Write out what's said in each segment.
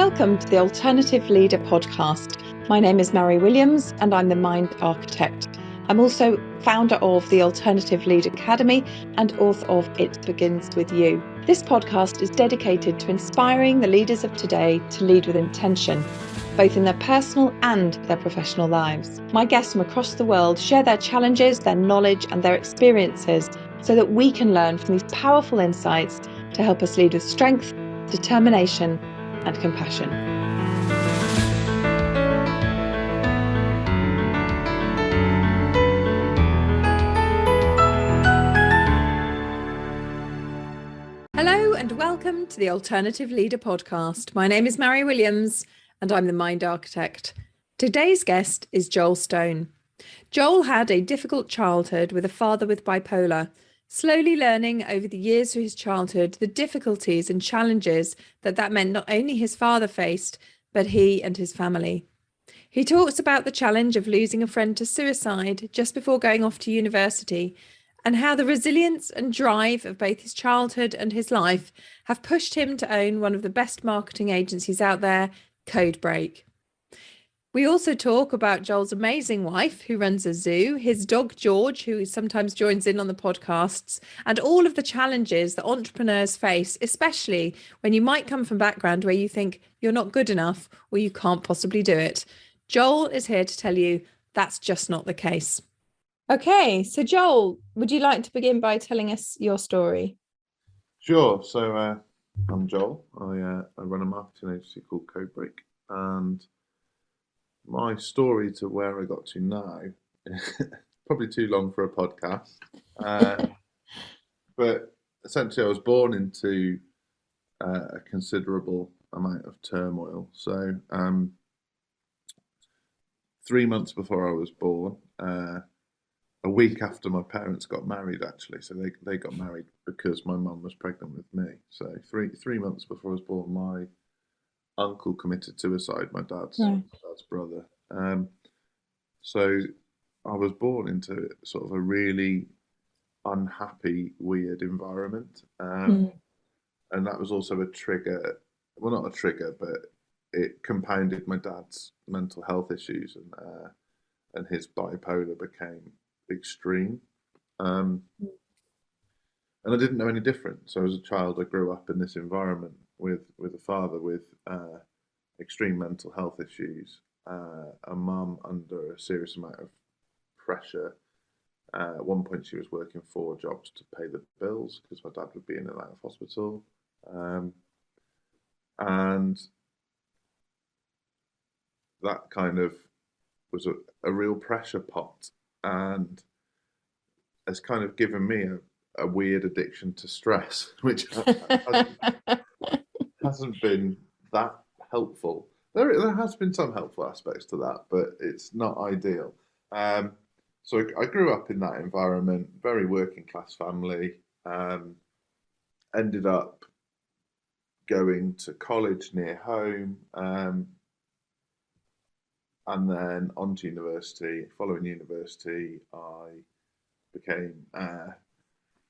Welcome to the Alternative Leader podcast. My name is Mary Williams and I'm the Mind Architect. I'm also founder of the Alternative Leader Academy and author of It Begins With You. This podcast is dedicated to inspiring the leaders of today to lead with intention, both in their personal and their professional lives. My guests from across the world share their challenges, their knowledge and their experiences so that we can learn from these powerful insights to help us lead with strength, determination and compassion. Hello and welcome to the Alternative Leader podcast. My name is Mary Williams and I'm the Mind Architect. Today's guest is Joel Stone. Joel had a difficult childhood with a father with bipolar, slowly learning over the years of his childhood the difficulties and challenges that meant not only his father faced, but he and his family. He talks about the challenge of losing a friend to suicide just before going off to university, and how the resilience and drive of both his childhood and his life have pushed him to own one of the best marketing agencies out there, Codebreak. We also talk about Joel's amazing wife, who runs a zoo, his dog George, who sometimes joins in on the podcasts, and all of the challenges that entrepreneurs face, especially when you might come from a background where you think you're not good enough or you can't possibly do it. Joel is here to tell you that's just not the case. Okay, so Joel, would you like to begin by telling us your story? Sure. So I'm Joel. I run a marketing agency called Codebreak, and my story to where I got to now is probably too long for a podcast. But essentially, I was born into a considerable amount of turmoil. So 3 months before I was born, a week after my parents got married, actually. So they got married because my mum was pregnant with me. So three months before I was born, my uncle committed suicide, my dad's brother. So I was born into sort of a really unhappy, weird environment. And that was also a trigger. Well, not a trigger, but it compounded my dad's mental health issues, and his bipolar became extreme. And I didn't know any different. So as a child, I grew up in this environment with a father with extreme mental health issues, a mum under a serious amount of pressure. At one point, she was working 4 jobs to pay the bills because my dad would be in and out of hospital. And that kind of was a real pressure pot, and has kind of given me a weird addiction to stress, which hasn't been that helpful. There has been some helpful aspects to that, but it's not ideal. So I grew up in that environment, very working class family, ended up going to college near home, and then on to university. Following university, I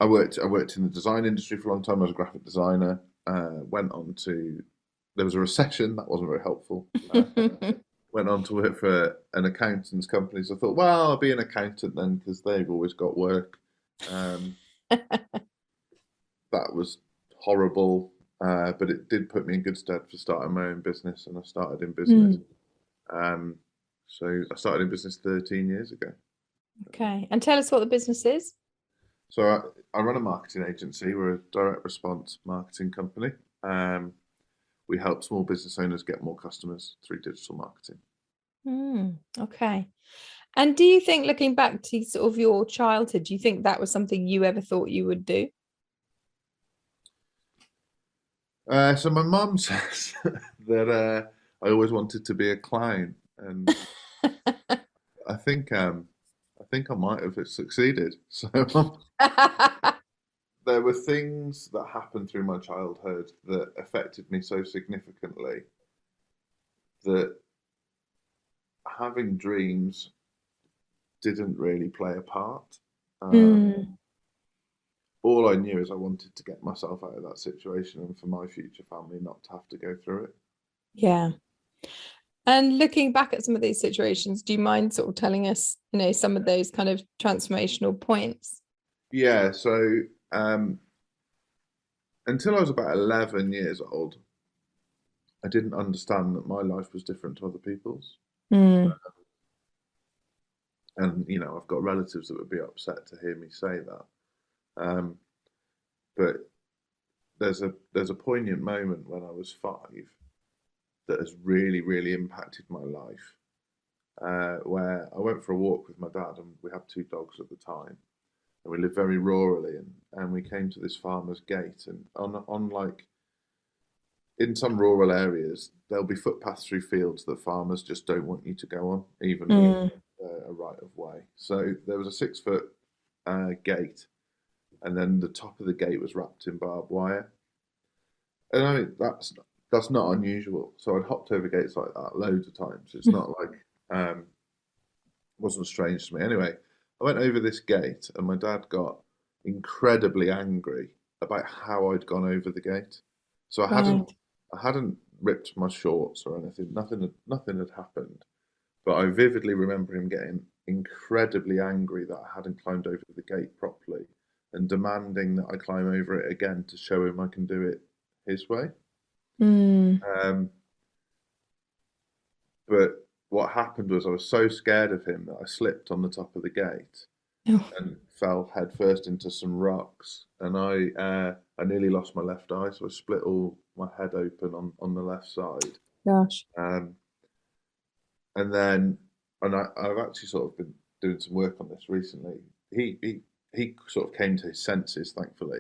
worked in the design industry for a long time. I was a graphic designer. Went on to, there was a recession, that wasn't very helpful. Went on to work for an accountant's company. So I thought, well, I'll be an accountant then, because they've always got work. That was horrible, but it did put me in good stead for starting my own business, and I started in business. So I started in business 13 years ago. Okay, and tell us what the business is. So I run a marketing agency. We're a direct response marketing company. We help small business owners get more customers through digital marketing. Okay. And do you think, looking back to sort of your childhood, do you think that was something you ever thought you would do? So my mum says that I always wanted to be a clown, and I think I might have succeeded. So there were things that happened through my childhood that affected me so significantly that having dreams didn't really play a part. All I knew is I wanted to get myself out of that situation and for my future family not to have to go through it. Yeah. And looking back at some of these situations, do you mind sort of telling us, some of those kind of transformational points? Yeah, so until I was about 11 years old, I didn't understand that my life was different to other people's. Mm, And, I've got relatives that would be upset to hear me say that. Um, but there's a poignant moment when I was 5 that has really, really impacted my life. Where I went for a walk with my dad, and we had 2 dogs at the time, and we lived very rurally, and we came to this farmer's gate, and on like in some rural areas there'll be footpaths through fields that farmers just don't want you to go on, even though mm, a right of way. So there was a 6 foot gate, and then the top of the gate was wrapped in barbed wire. And I mean, that's not unusual. So I'd hopped over gates like that loads of times. It's not like wasn't strange to me. Anyway, I went over this gate, and my dad got incredibly angry about how I'd gone over the gate. So right. I hadn't ripped my shorts or anything. Nothing had happened. But I vividly remember him getting incredibly angry that I hadn't climbed over the gate properly, and demanding that I climb over it again to show him I can do it his way. Mm. Um, but what happened was I was so scared of him that I slipped on the top of the gate Oh, and fell headfirst into some rocks, and I nearly lost my left eye, so I split all my head open on the left side. gosh. Um, and then, I've actually sort of been doing some work on this recently. He sort of came to his senses, thankfully,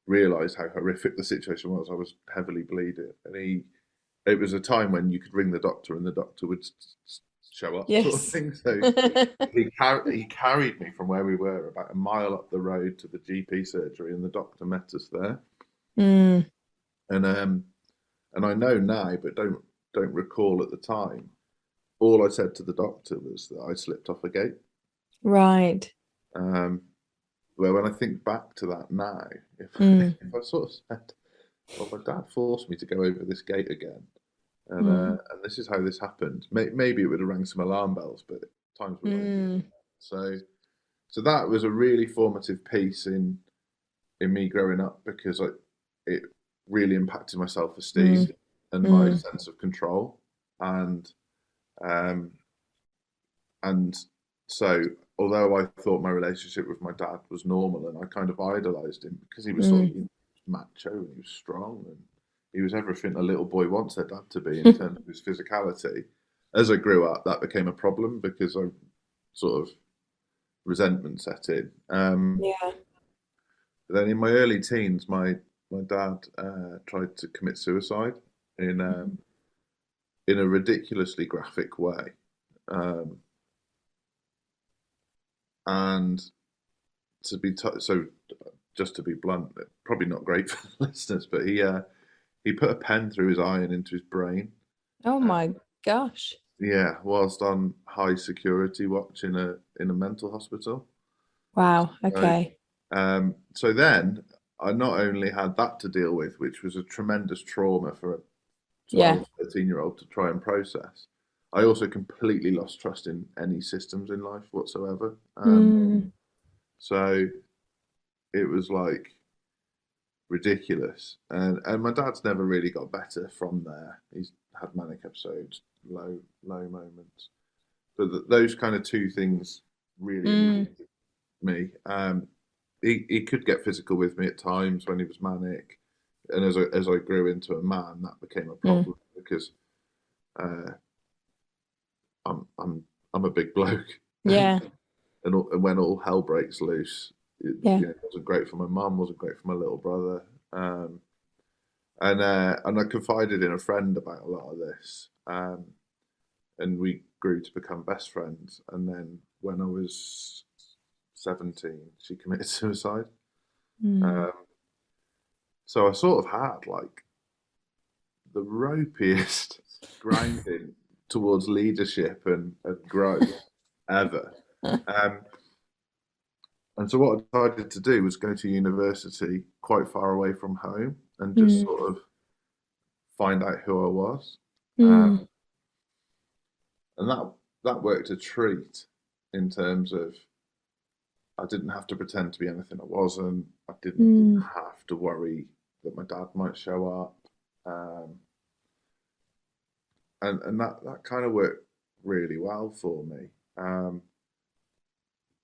realised how horrific the situation was. I was heavily bleeding, and it was a time when you could ring the doctor and the doctor would show up, sort of Yes. thing. So he carried me from where we were about a mile up the road to the GP surgery, and the doctor met us there. Mm, And I know now, but don't recall at the time. All I said to the doctor was that I slipped off a gate. right. Um, where when I think back to that now, if Mm, if I sort of said, "Well, my dad forced me to go over this gate again," mm, and this is how this happened, maybe it would have rang some alarm bells, but times were very different. mm, So so that was a really formative piece in me growing up, because it really impacted my self esteem mm, and my mm, sense of control, and um, and so although I thought my relationship with my dad was normal, and I kind of idolized him because he was sort of mm. macho, and he was strong, and he was everything a little boy wants their dad to be in terms of his physicality. As I grew up, that became a problem because I sort of resentment set in. Yeah. Then in my early teens, my dad tried to commit suicide in Mm, um, in a ridiculously graphic way, um, and so just to be blunt, probably not great for the listeners, but he put a pen through his eye and into his brain. oh Uh, my gosh. yeah, whilst on high security watch in a mental hospital. Wow. So, Okay. so then I not only had that to deal with, which was a tremendous trauma for a Yeah. 12, 13-year-old to try and process. I also completely lost trust in any systems in life whatsoever. Mm, So it was like ridiculous. And my dad's never really got better from there. He's had manic episodes, low moments. But those kind of two things really mm, impacted me. He could get physical with me at times when he was manic, and as I grew into a man, that became a mm. problem because uh, I'm a big bloke, Yeah. and when all hell breaks loose, Yeah. it wasn't great for my mum, wasn't great for my little brother, um, and I confided in a friend about a lot of this, and we grew to become best friends. And then when I was 17, she committed suicide. Mm, Um, so I sort of had like the ropiest grinding towards leadership and growth ever. Um, and so what I decided to do was go to university quite far away from home and just mm, sort of find out who I was. Mm. And that worked a treat in terms of I didn't have to pretend to be anything I wasn't. I didn't Mm. have to worry that my dad might show up. And that kind of worked really well for me.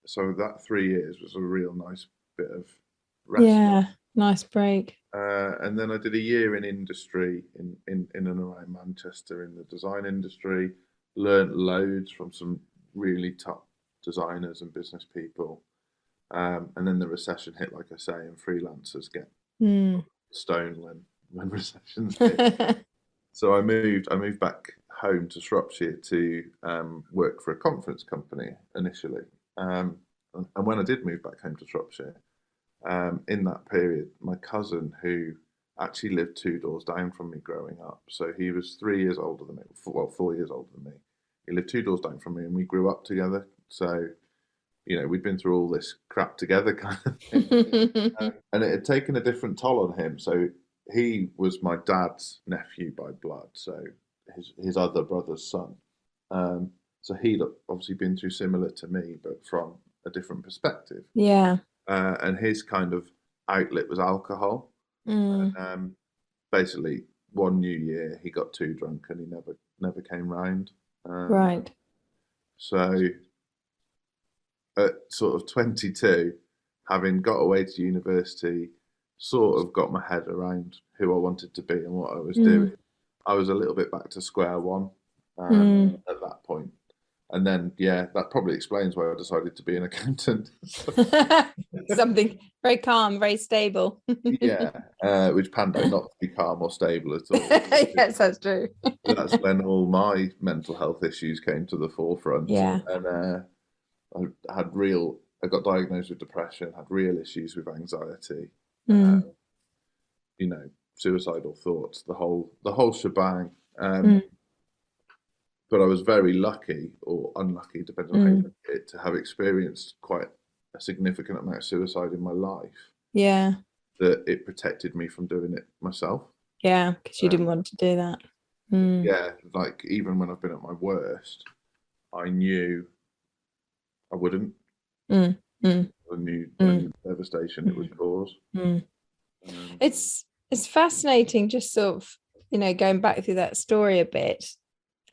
So that 3 years was a real nice bit of respite. Yeah, nice break. And then I did a year in industry in and around Manchester in the design industry, learnt loads from some really top designers and business people. And then the recession hit, like I say, and freelancers get stoned when recessions hit. So I moved back home to Shropshire to work for a conference company initially. And when I did move back home to Shropshire, in that period, my cousin, who actually lived 2 doors down from me growing up, so he was 3 years older than me, well, 4 years older than me. He lived 2 doors down from me, and we grew up together. So, we'd been through all this crap together, kind of thing. And it had taken a different toll on him. So he was my dad's nephew by blood, so his other brother's son. So he'd obviously been through similar to me, but from a different perspective. Yeah. And his kind of outlet was alcohol. Basically, one New Year he got too drunk and he never came round. Right. So at sort of 22, having got away to university, sort of got my head around who I wanted to be and what I was doing, I was a little bit back to square one at that point. And then, yeah, that probably explains why I decided to be an accountant. Something very calm, very stable. Yeah, which panned out not to be calm or stable at all. Yes, that's true. That's when all my mental health issues came to the forefront. Yeah. And I got diagnosed with depression, had real issues with anxiety, suicidal thoughts, the whole shebang. But I was very lucky or unlucky, depending on how you look at it, to have experienced quite a significant amount of suicide in my life. Yeah. That it protected me from doing it myself. Yeah, because you didn't want to do that. Yeah, like even when I've been at my worst, I knew I wouldn't. I knew the devastation it would cause. It's fascinating, just sort of, going back through that story a bit.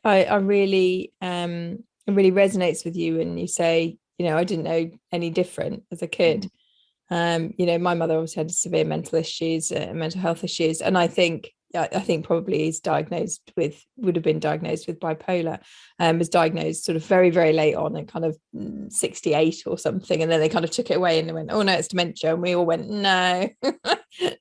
I really it really resonates with you when you say, I didn't know any different as a kid. My mother obviously had severe mental health issues, and I think probably would have been diagnosed with bipolar, was diagnosed sort of very, very late on at kind of 68 or something, and then they kind of took it away and they went, oh no, it's dementia, and we all went, no,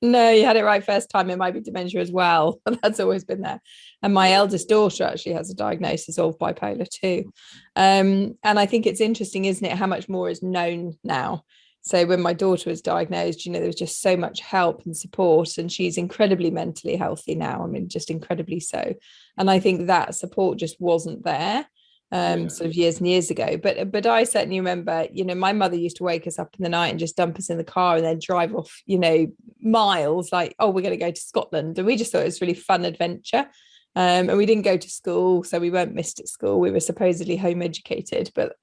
no, you had it right first time, it might be dementia as well. But that's always been there. And my eldest daughter actually has a diagnosis of bipolar too, and I think it's interesting, isn't it, how much more is known now. So when my daughter was diagnosed, there was just so much help and support, and she's incredibly mentally healthy now. I mean, just incredibly so. And I think that support just wasn't there sort of years and years ago. But I certainly remember, my mother used to wake us up in the night and just dump us in the car and then drive off, miles, like, oh, we're going to go to Scotland. And we just thought it was a really fun adventure. And we didn't go to school, so we weren't missed at school. We were supposedly home educated, but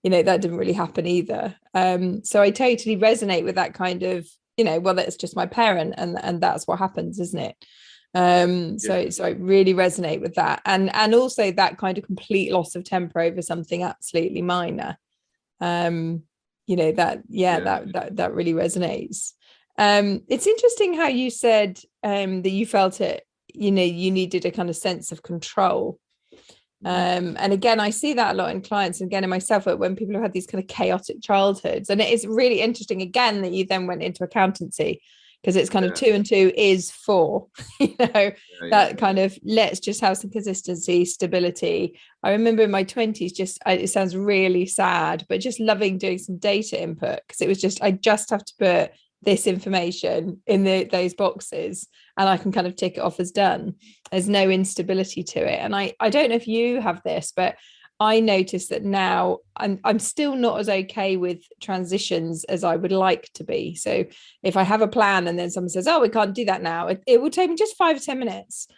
that didn't really happen either. So I totally resonate with that kind of, well, that's just my parent, and that's what happens, isn't it? So I really resonate with that, and also that kind of complete loss of temper over something absolutely minor. That really resonates. It's interesting how you said that you felt it, you needed a kind of sense of control. And again, I see that a lot in clients, and again in myself, when people have had these kind of chaotic childhoods. And it is really interesting again that you then went into accountancy, because it's kind of 2 and 2 is 4, that kind of, let's just have some consistency, stability. I remember in my 20s, it sounds really sad, but just loving doing some data input, because it was just, I just have to put this information in those boxes and I can kind of tick it off as done. There's no instability to it. And I don't know if you have this, but I notice that now I'm still not as okay with transitions as I would like to be. So if I have a plan and then someone says, oh, we can't do that now, it will take me just 5 or 10 minutes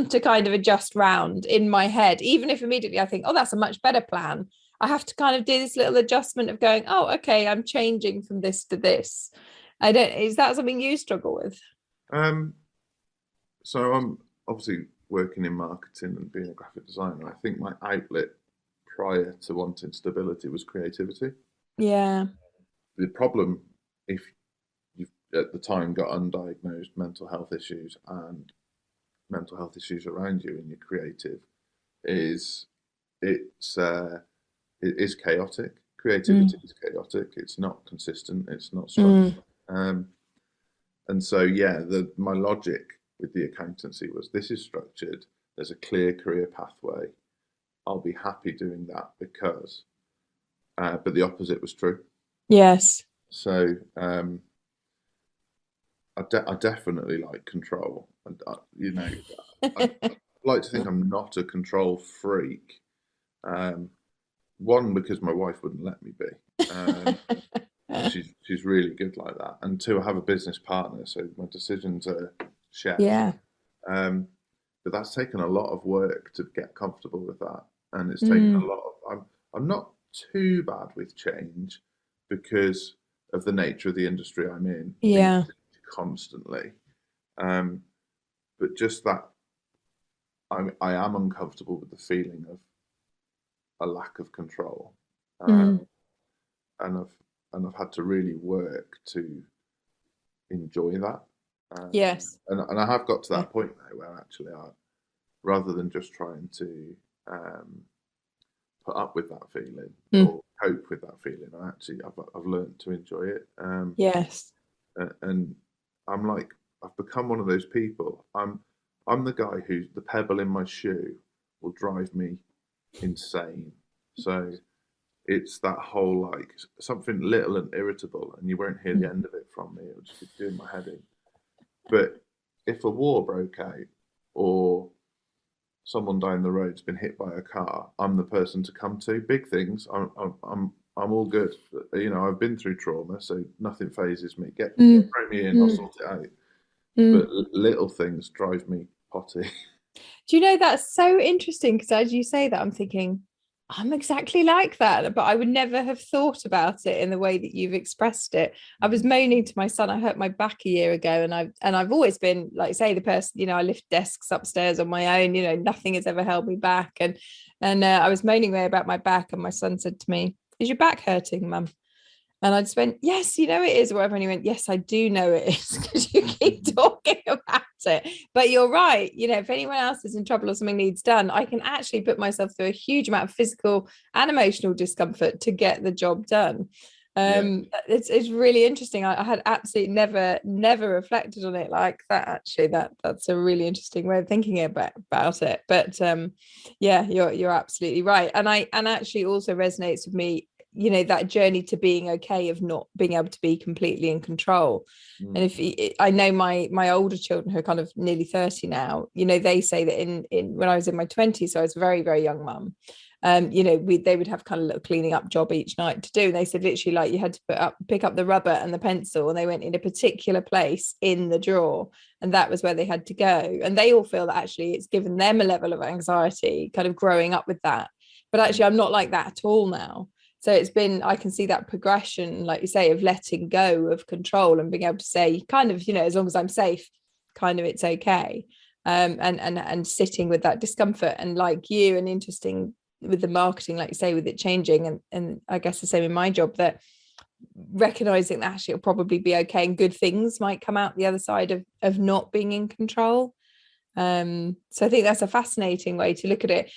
to kind of adjust round in my head, even if immediately I think, oh, that's a much better plan. I have to kind of do this little adjustment of going, oh, okay, I'm changing from this to this. Is that something you struggle with? So I'm obviously working in marketing and being a graphic designer. I think my outlet prior to wanting stability was creativity. Yeah. The problem, if you've at the time got undiagnosed mental health issues and mental health issues around you and you're creative, is it is chaotic. Creativity is chaotic. It's not consistent. It's not structured. And so, yeah, my logic with the accountancy was this is structured. There's a clear career pathway. I'll be happy doing that because, but the opposite was true. Yes. So I definitely like control. And, I like to think I'm not a control freak. One, because my wife wouldn't let me be. She's really good like that. And two, I have a business partner, so my decisions are shared. Yeah. But that's taken a lot of work to get comfortable with that, and it's taken a lot of. I'm not too bad with change because of the nature of the industry I'm in. Yeah. Constantly, but just that I am uncomfortable with the feeling of a lack of control, and I've had to really work to enjoy that. Yes. And I have got to that point now where actually rather than just trying to put up with that feeling or cope with that feeling, I've learned to enjoy it. Yes. And I'm like, I've become one of those people. I'm the guy who the pebble in my shoe will drive me insane. So it's that whole like something little and irritable, and you won't hear the end of it from me. It'll just be doing my head in. But if a war broke out or someone down the road's been hit by a car, I'm the person to come to. Big things, I'm all good. I've been through trauma, so nothing phases me. Throw me in, I'll sort it out. But little things drive me potty. Do you know, that's so interesting, because as you say that, I'm thinking, I'm exactly like that, but I would never have thought about it in the way that you've expressed it. I was moaning to my son, I hurt my back a year ago, and I've always been, like, say, the person, I lift desks upstairs on my own, nothing has ever held me back. And I was moaning away about my back, and my son said to me, "Is your back hurting, Mum?" And I just went, "Yes, it is," or whatever. And he went, "Yes, I do know it is, because you keep talking about it. But you're right. If anyone else is in trouble or something needs done, I can actually put myself through a huge amount of physical and emotional discomfort to get the job done." It's really interesting. I had absolutely never reflected on it like that. Actually, that's a really interesting way of thinking about it. But you're absolutely right. And actually also resonates with me, that journey to being okay of not being able to be completely in control. And if I know my older children, who are kind of nearly 30 now, they say that in when I was in my 20s, so I was a very, very young mum, they would have kind of a little cleaning up job each night to do. And they said literally, like, you had to pick up the rubber and the pencil, and they went in a particular place in the drawer, and that was where they had to go. And they all feel that actually it's given them a level of anxiety kind of growing up with that. But actually I'm not like that at all now. So I can see that progression, like you say, of letting go of control and being able to say, kind of, as long as I'm safe, kind of, it's okay. And sitting with that discomfort, and like you, and interesting with the marketing, like you say, with it changing, and I guess the same in my job, that recognizing that actually it'll probably be okay, and good things might come out the other side of not being in control. So I think that's a fascinating way to look at it.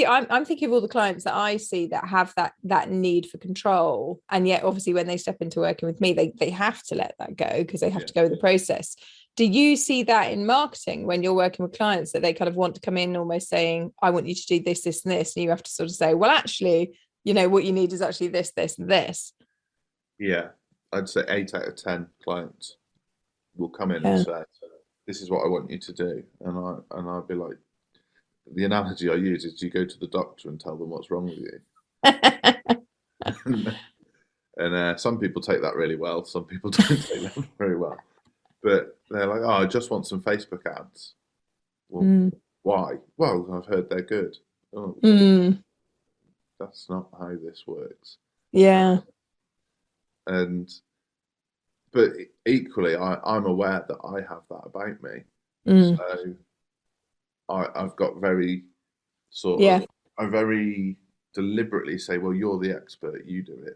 I'm thinking of all the clients that I see that have that need for control, and yet obviously when they step into working with me, they have to let that go, because they have to go with the process. Do you see that in marketing when you're working with clients, that they kind of want to come in almost saying, "I want you to do this, this, and this," and you have to sort of say, "Well, actually, what you need is actually this, this, and this"? Yeah, I'd say 8 out of 10 clients will come in and say, "This is what I want you to do," and I'll be like, the analogy I use is, you go to the doctor and tell them what's wrong with you. And some people take that really well, some people don't take that very well. But they're like, "Oh, I just want some Facebook ads." Well, why? Well, I've heard they're good. Oh, that's not how this works. Yeah. And but equally, I'm aware that I have that about me. Mm. So I've got very Yeah. I very deliberately say, well, you're the expert, you do it,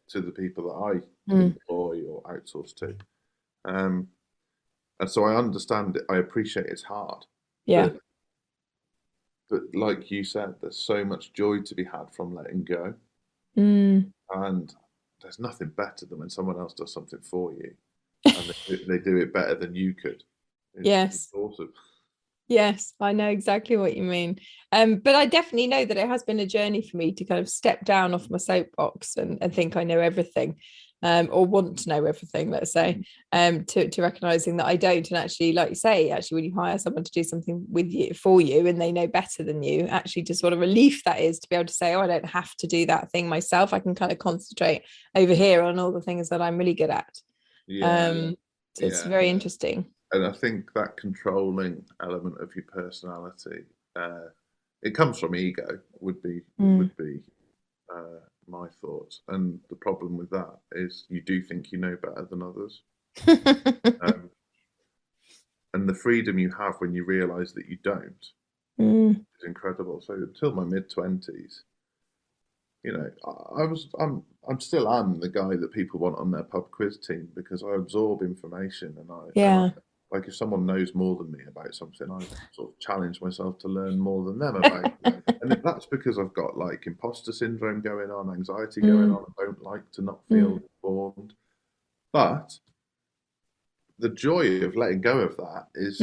to the people that I employ or outsource to. And so I understand it. I appreciate it's hard. Yeah. But like you said, there's so much joy to be had from letting go. Mm. And there's nothing better than when someone else does something for you and they do it better than you could. It's Yes. awesome. Yes, I know exactly what you mean. But I definitely know that it has been a journey for me to kind of step down off my soapbox and think I know everything, or want to know everything, let's say, to recognizing that I don't. And actually, like you say, actually, when you hire someone to do something with you for you and they know better than you, actually just what a relief that is to be able to say, oh, I don't have to do that thing myself. I can kind of concentrate over here on all the things that I'm really good at. Yeah. So it's very interesting. And I think that controlling element of your personality, it comes from ego. Would be my thoughts. And the problem with that is you do think you know better than others. Um, and the freedom you have when you realise that you don't is incredible. So until my mid-20s, you know, I'm still the guy that people want on their pub quiz team because I absorb information and I like if someone knows more than me about something, I sort of challenge myself to learn more than them about it. And that's because I've got like imposter syndrome going on, anxiety going on. I don't like to not feel informed. But the joy of letting go of that is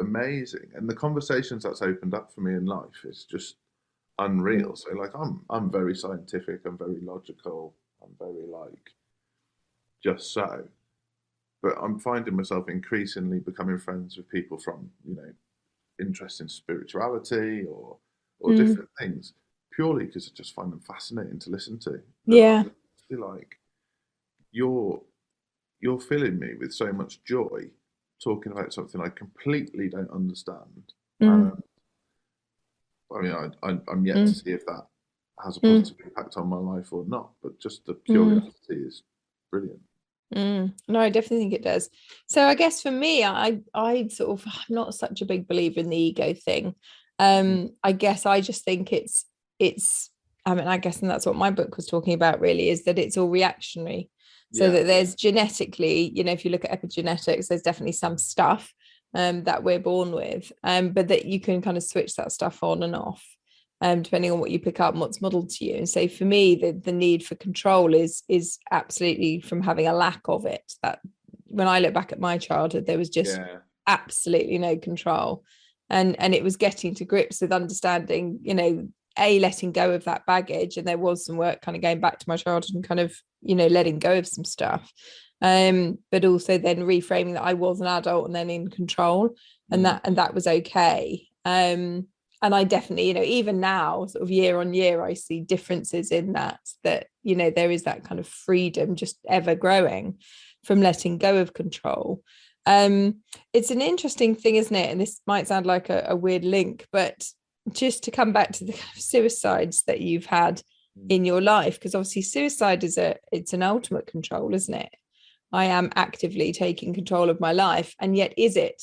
amazing. And the conversations that's opened up for me in life is just unreal. So like I'm very scientific, I'm very logical, I'm very like just so. But I'm finding myself increasingly becoming friends with people from, you know, interest in spirituality or different things, purely because I just find them fascinating to listen to. And I feel like you're filling me with so much joy talking about something I completely don't understand. I mean, I'm yet to see if that has a positive impact on my life or not, but just the curiosity is brilliant. No, I definitely think it does. So I guess for me, I sort of, I'm not such a big believer in the ego thing. I guess I just think it's I mean, I guess, and that's what my book was talking about really, is that it's all reactionary. So that there's genetically, you know, if you look at epigenetics, there's definitely some stuff that we're born with, but that you can kind of switch that stuff on and off, depending on what you pick up and what's modeled to you. And so for me, the need for control is absolutely from having a lack of it. That when I look back at my childhood, there was just absolutely no control. And it was getting to grips with understanding, you know, letting go of that baggage. And there was some work kind of going back to my childhood and kind of, you know, letting go of some stuff. But also then reframing that I was an adult and then in control, and that was okay. And I definitely, you know, even now, sort of year on year, I see differences in that, you know, there is that kind of freedom just ever growing from letting go of control. It's an interesting thing, isn't it? And this might sound like a weird link, but just to come back to the kind of suicides that you've had in your life, because obviously suicide it's an ultimate control, isn't it? I am actively taking control of my life. And yet, is it?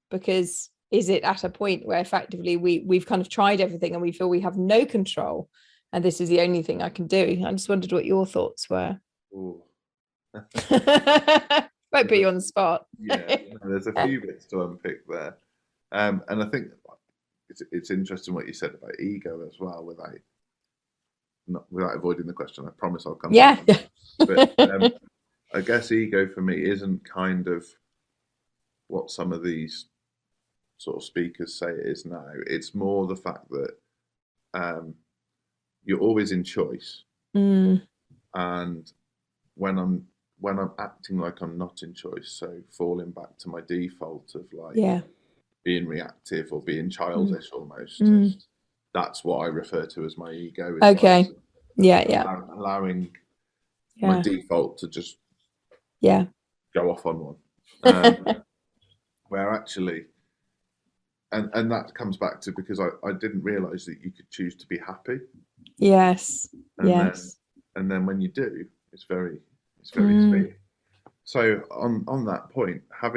Because is it at a point where effectively we've kind of tried everything and we feel we have no control and this is the only thing I can do? I just wondered what your thoughts were. Won't put you on the spot. There's a few bits to unpick there. And I think it's interesting what you said about ego as well, without avoiding the question. I promise I'll come back. But I guess ego for me isn't kind of what some of these sort of speakers say it is now. It's more the fact that you're always in choice, and when I'm acting like I'm not in choice, so falling back to my default of like being reactive or being childish almost, that's what I refer to as my ego. Okay. Allowing my default to just go off on one. Where actually and that comes back to because I didn't realise that you could choose to be happy, Yes. and Yes. then when you do, it's very sweet. So on that point, I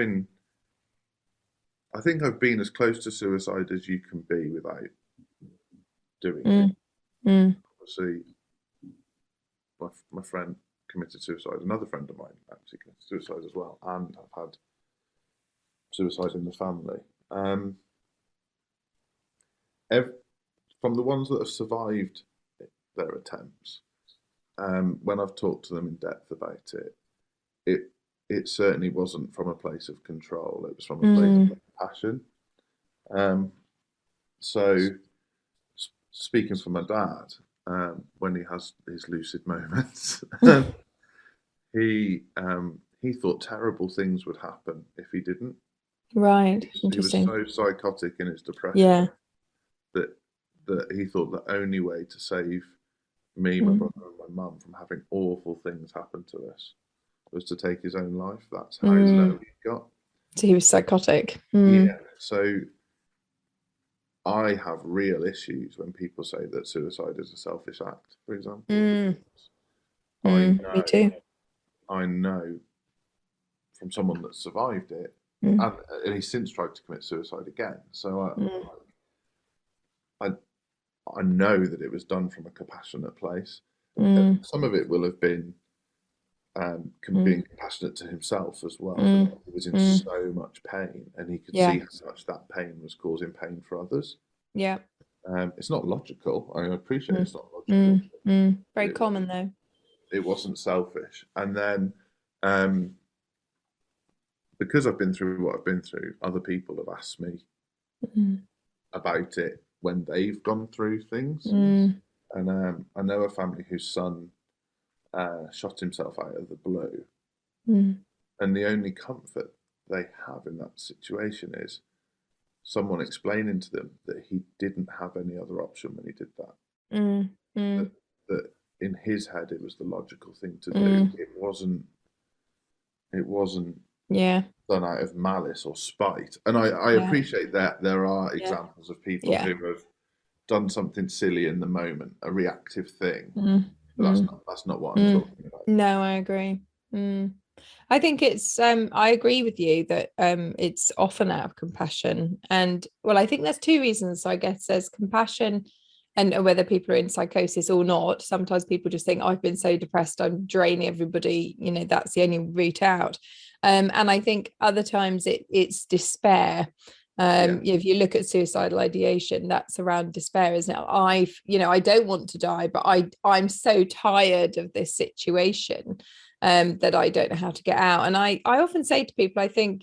think I've been as close to suicide as you can be without doing it. Obviously, my friend committed suicide. Another friend of mine actually committed suicide as well, and I've had suicide in the family. From the ones that have survived their attempts, when I've talked to them in depth about it certainly wasn't from a place of control. It was from a place of passion. So, speaking for my dad, when he has his lucid moments, he thought terrible things would happen if he didn't. Right. He was Interesting. so psychotic in his depression Yeah. that he thought the only way to save me, my brother, and my mum from having awful things happen to us was to take his own life. That's how low he got. So he was psychotic. Yeah. So I have real issues when people say that suicide is a selfish act, for example. Me too. I know from someone that survived it, and he's since tried to commit suicide again. So I know that it was done from a compassionate place. Some of it will have been being compassionate to himself as well. He was in so much pain, and he could see how much that pain was causing pain for others. Yeah. It's not logical. I appreciate it's not logical. Very common though. It wasn't selfish. And then because I've been through what I've been through, other people have asked me about it when they've gone through things. And I know a family whose son shot himself out of the blue. And the only comfort they have in that situation is someone explaining to them that he didn't have any other option when he did that. That in his head it was the logical thing to do. It wasn't done out of malice or spite. And I appreciate that there are examples of people who have done something silly in the moment, a reactive thing. But that's not what I'm talking about. No, I agree. I think it's I agree with you that it's often out of compassion. And well, I think there's two reasons. I guess there's compassion, and whether people are in psychosis or not, sometimes people just think, I've been so depressed, I'm draining everybody, that's the only route out. And I think other times it's despair. If you look at suicidal ideation, that's around despair, isn't it? I don't want to die, but I'm so tired of this situation that I don't know how to get out. And I often say to people, I think,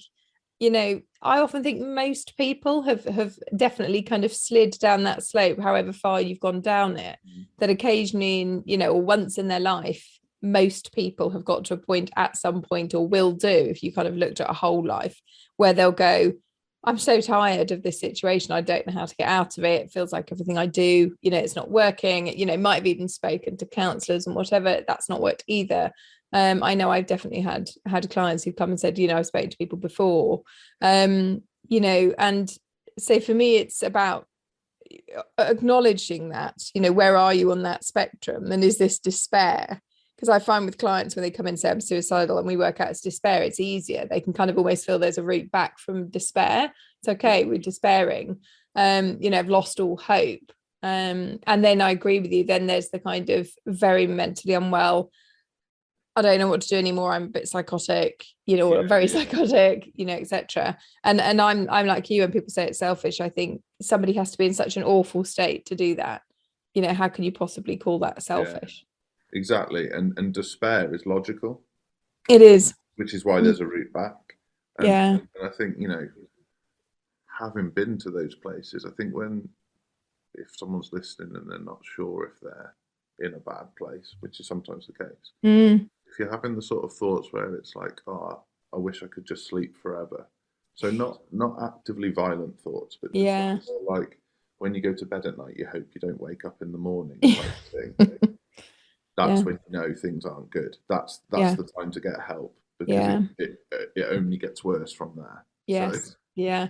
I often think most people have definitely kind of slid down that slope, however far you've gone down it, that occasionally, or once in their life, most people have got to a point at some point, or will do, if you kind of looked at a whole life, where they'll go, I'm so tired of this situation. I don't know how to get out of it. It feels like everything I do, it's not working. Might have even spoken to counsellors and whatever. That's not worked either. I know I've definitely had clients who've come and said, I've spoken to people before, and so for me, it's about acknowledging that, where are you on that spectrum? And is this despair? Because I find with clients, when they come in and say I'm suicidal and we work out it's despair, it's easier. They can kind of always feel there's a route back from despair. It's okay, we're despairing. I've lost all hope. And then I agree with you. Then there's the kind of very mentally unwell, I don't know what to do anymore. I'm a bit psychotic, or very psychotic, etc. And I'm like you, when people say it's selfish, I think somebody has to be in such an awful state to do that. How can you possibly call that selfish? Exactly. And despair is logical. It is. Which is why there's a route back. And I think, having been to those places, I think if someone's listening and they're not sure if they're in a bad place, which is sometimes the case, if you're having the sort of thoughts where it's like, I wish I could just sleep forever. So not actively violent thoughts, but just like when you go to bed at night, you hope you don't wake up in the morning type thing. That's when you know things aren't good. That's the time to get help, because it only gets worse from there. Yes. So,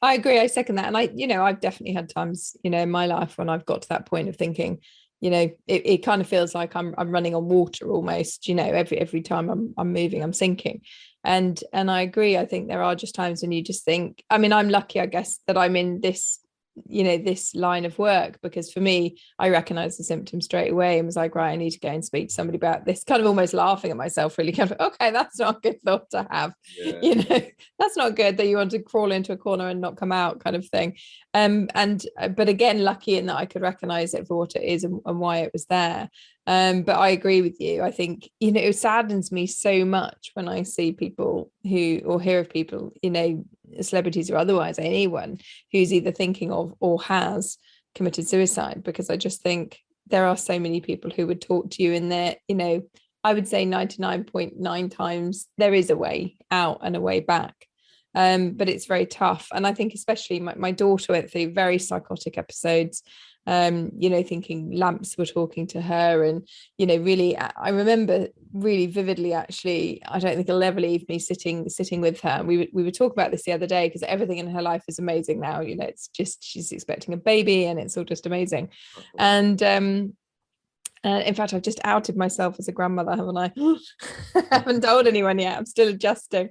I agree. I second that. And I've definitely had times, in my life when I've got to that point of thinking, it kind of feels like I'm running on water almost, every time I'm moving, I'm sinking. And I agree. I think there are just times when you just think, I mean, I'm lucky, I guess, that I'm in this line of work, because for me, I recognized the symptoms straight away and was like, right, I need to go and speak to somebody about this, kind of almost laughing at myself, really kind of, okay, that's not a good thought to have. Yeah. That's not good, that you want to crawl into a corner and not come out, kind of thing. But again, lucky in that I could recognize it for what it is, and why it was there. But I agree with you. I think, it saddens me so much when I see people or hear of people, celebrities or otherwise, anyone who's either thinking of or has committed suicide, because I just think there are so many people who would talk to you in there, I would say 99.9 times there is a way out and a way back. But it's very tough. And I think especially my daughter went through very psychotic episodes, thinking lamps were talking to her. And, really, I remember really vividly, actually, I don't think it'll ever leave me, sitting with her. We were talking about this the other day, because everything in her life is amazing now. It's just, she's expecting a baby and it's all just amazing. And, in fact, I've just outed myself as a grandmother, haven't I? I haven't told anyone yet. I'm still adjusting.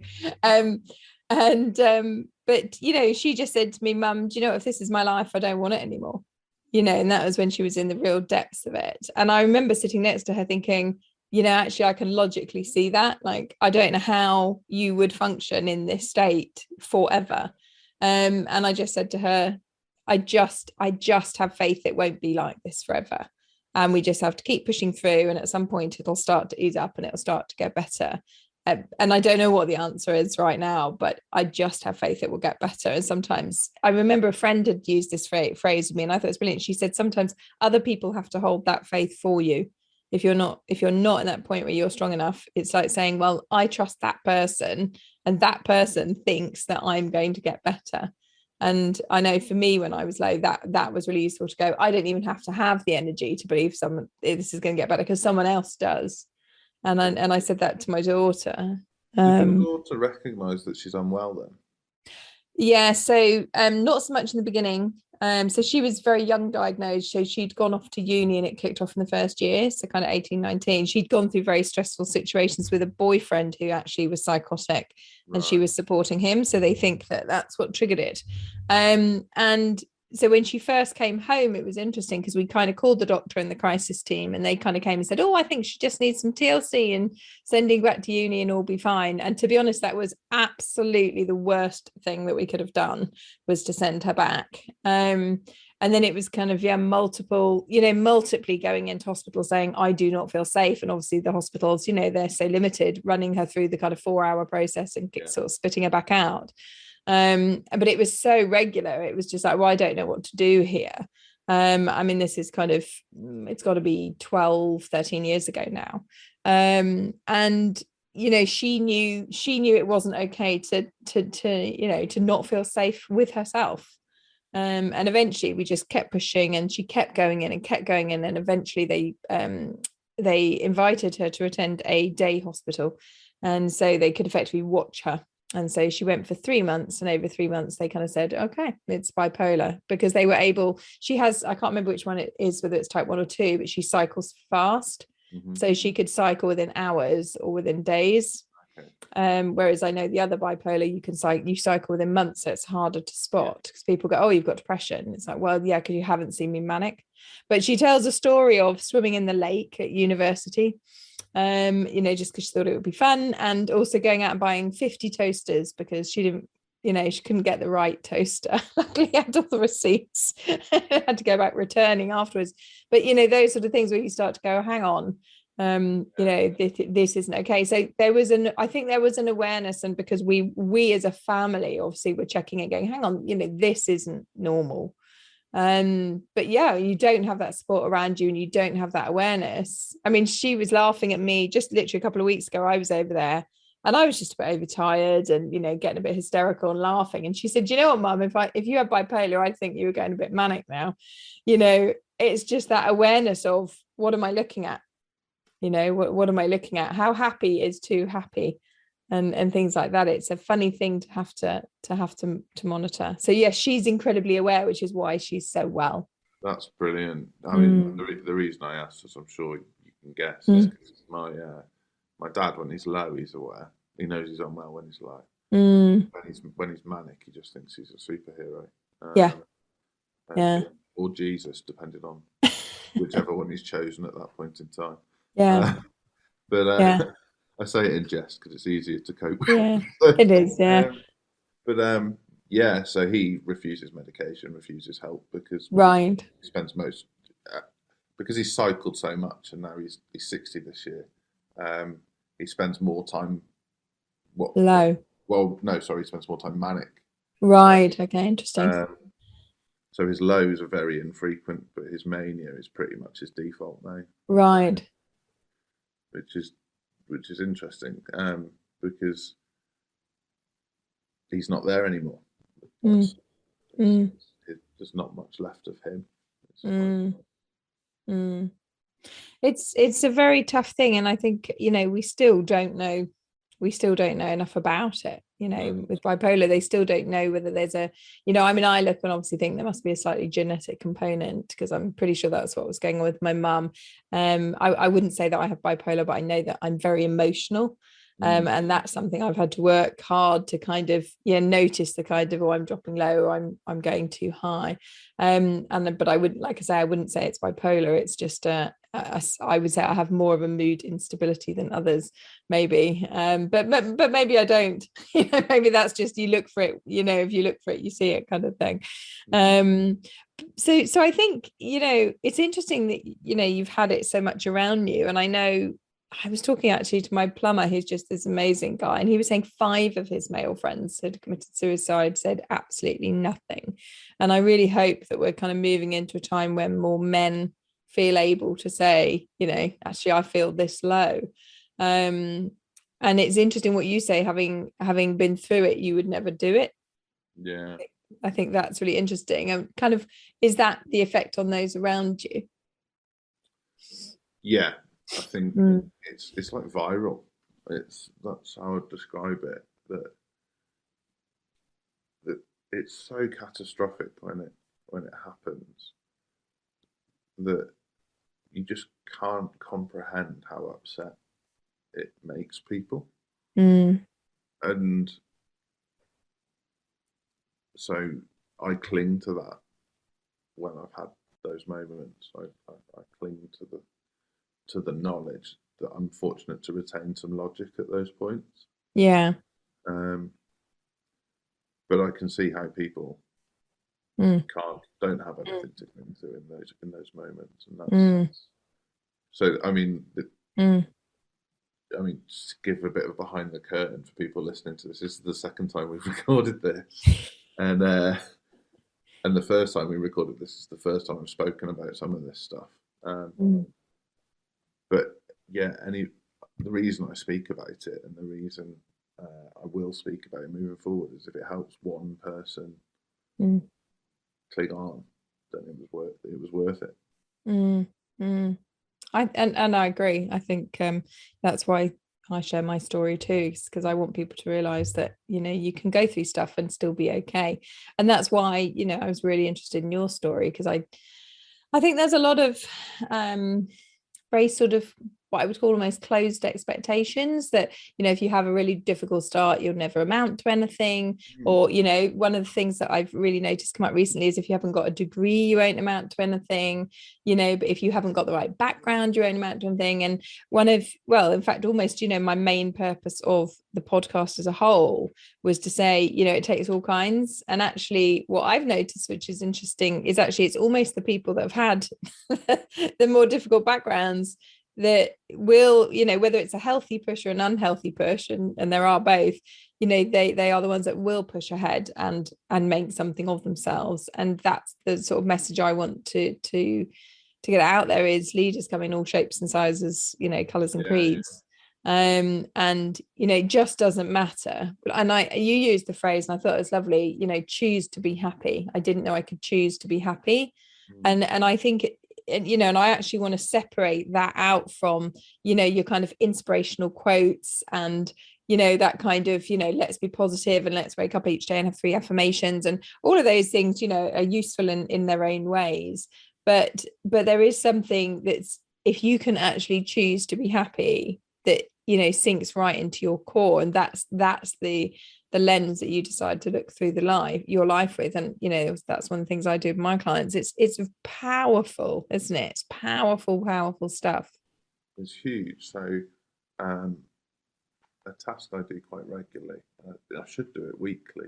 But she just said to me, Mum, do you know, if this is my life, I don't want it anymore. And that was when she was in the real depths of it. And I remember sitting next to her thinking, actually, I can logically see that. Like, I don't know how you would function in this state forever. And I just said to her, I just have faith it won't be like this forever. And we just have to keep pushing through. And at some point it'll start to ease up and it'll start to get better. And I don't know what the answer is right now, but I just have faith it will get better. And sometimes I remember a friend had used this phrase with me, and I thought it was brilliant. She said, sometimes other people have to hold that faith for you. If you're not at that point where you're strong enough, it's like saying, well, I trust that person, and that person thinks that I'm going to get better. And I know for me, when I was low, that was really useful to go, I don't even have to have the energy to believe this is going to get better, because someone else does. And I said that to my daughter. Did your daughter recognise that she's unwell then? Yeah, so not so much in the beginning. So she was very young diagnosed. So she'd gone off to uni and it kicked off in the first year. So kind of 18, 19. She'd gone through very stressful situations with a boyfriend who actually was psychotic, and she was supporting him. So they think that that's what triggered it. And so when she first came home, it was interesting, because we kind of called the doctor and the crisis team, and they kind of came and said, oh, I think she just needs some TLC and sending back to uni and all be fine. And to be honest, that was absolutely the worst thing that we could have done, was to send her back. And then it was kind of, multiply going into hospital saying, I do not feel safe. And obviously the hospitals, they're so limited, running her through the kind of 4-hour process and sort of spitting her back out. But it was so regular. It was just like, well, I don't know what to do here. I mean, this is kind of, it's got to be 12, 13 years ago now. And, she knew it wasn't okay to not feel safe with herself. And eventually we just kept pushing, and she kept going in and kept going in. And eventually they invited her to attend a day hospital. And so they could effectively watch her. And so she went for 3 months, and over 3 months, they kind of said, okay, it's bipolar, because they were able, I can't remember which one it is, whether it's type 1 or 2, but she cycles fast. Mm-hmm. So she could cycle within hours or within days. Okay. Whereas I know the other bipolar, you cycle within months. So it's harder to spot, because people go, oh, you've got depression. It's like, well, yeah, because you haven't seen me manic. But she tells a story of swimming in the lake at university. Just because she thought it would be fun, and also going out and buying 50 toasters because she didn't, she couldn't get the right toaster. Luckily, had all the receipts. Had to go back returning afterwards. But those sort of things where you start to go, hang on, this isn't okay. So I think there was an awareness, and because we as a family obviously were checking it, going, hang on, this isn't normal. But yeah, you don't have that support around you, and you don't have that awareness. I mean, she was laughing at me just literally a couple of weeks ago. I was over there and I was just a bit overtired and getting a bit hysterical and laughing, and she said, you know what, Mum, if you have bipolar, I think you were going a bit manic now. It's just that awareness of, what am I looking at? What am I looking at? How happy is too happy? and things like that. It's a funny thing to have to monitor. So yes, she's incredibly aware, which is why she's so well. That's brilliant. I mean, the reason I asked, as I'm sure you can guess, is because my dad, when he's low, he's aware. He knows he's unwell when he's low. When he's manic, he just thinks he's a superhero. Yeah. Or Jesus, depending on whichever one he's chosen at that point in time. But I say it in jest because it's easier to cope with. Yeah, it is. Yeah. So he refuses medication, refuses help because Right. he spends because he's cycled so much, and now he's 60 this year. He spends more time Low. Well, no, sorry, he spends more time manic. Right. Okay. Interesting. So his lows are very infrequent, but his mania is pretty much his default now. Right. Which is interesting, because he's not there anymore. There's not much left of him. It's a very tough thing, and I think we still don't know enough about it. With bipolar, they still don't know whether there's I look and obviously think there must be a slightly genetic component, because I'm pretty sure that's what was going on with my mum. I wouldn't say that I have bipolar, but I know that I'm very emotional. And that's something I've had to work hard to kind of notice the kind of, I'm dropping low, or I'm going too high. But I wouldn't, like I say, I wouldn't say it's bipolar. It's just I would say I have more of a mood instability than others, maybe. But maybe I don't. Maybe that's just, you look for it. If you look for it, you see it, kind of thing. So I think it's interesting that you've had it so much around you, and I know. I was talking actually to my plumber, who's just this amazing guy, and he was saying 5 of his male friends had committed suicide, said absolutely nothing. And I really hope that we're kind of moving into a time when more men feel able to say, actually, I feel this low. And it's interesting what you say, having been through it, you would never do it. Yeah. I think that's really interesting. And kind of, is that the effect on those around you? Yeah. I think it's like viral. That's how I'd describe it. That it's so catastrophic when it happens that you just can't comprehend how upset it makes people. And so I cling to that when I've had those moments. I cling to the knowledge that I'm fortunate to retain some logic at those points. Yeah. But I can see how people don't have anything to cling to in those moments, and that's so. I mean, just to give a bit of behind the curtain for people listening to this. This is the second time we've recorded this, and the first time we recorded this is the first time I've spoken about some of this stuff. But yeah, the reason I speak about it, and the reason I will speak about it moving forward, is if it helps one person cling on, then it was worth it. I agree. I think that's why I share my story too, because I want people to realize that you can go through stuff and still be okay. And that's why I was really interested in your story, because I think there's a lot of very sort of what I would call almost closed expectations, that if you have a really difficult start, you'll never amount to anything. Or one of the things that I've really noticed come up recently is, if you haven't got a degree, you won't amount to anything. But if you haven't got the right background, you won't amount to anything. And in fact, almost my main purpose of the podcast as a whole was to say it takes all kinds. And actually, what I've noticed, which is interesting, is actually it's almost the people that have had the more difficult backgrounds that will, whether it's a healthy push or an unhealthy push, and there are both, they are the ones that will push ahead and make something of themselves. And that's the sort of message I want to get out there, is leaders come in all shapes and sizes, colors and creeds. And it just doesn't matter. And you used the phrase, and I thought it was lovely, choose to be happy. I didn't know I could choose to be happy. And I think and I actually want to separate that out from your kind of inspirational quotes and that kind of, let's be positive and let's wake up each day and have 3 affirmations, and all of those things, are useful in their own ways. But there is something that's, if you can actually choose to be happy, that, sinks right into your core. And that's the lens that you decide to look through your life with. And, that's one of the things I do with my clients. It's powerful, isn't it? It's powerful stuff. It's huge. So, a task I do quite regularly, I should do it weekly,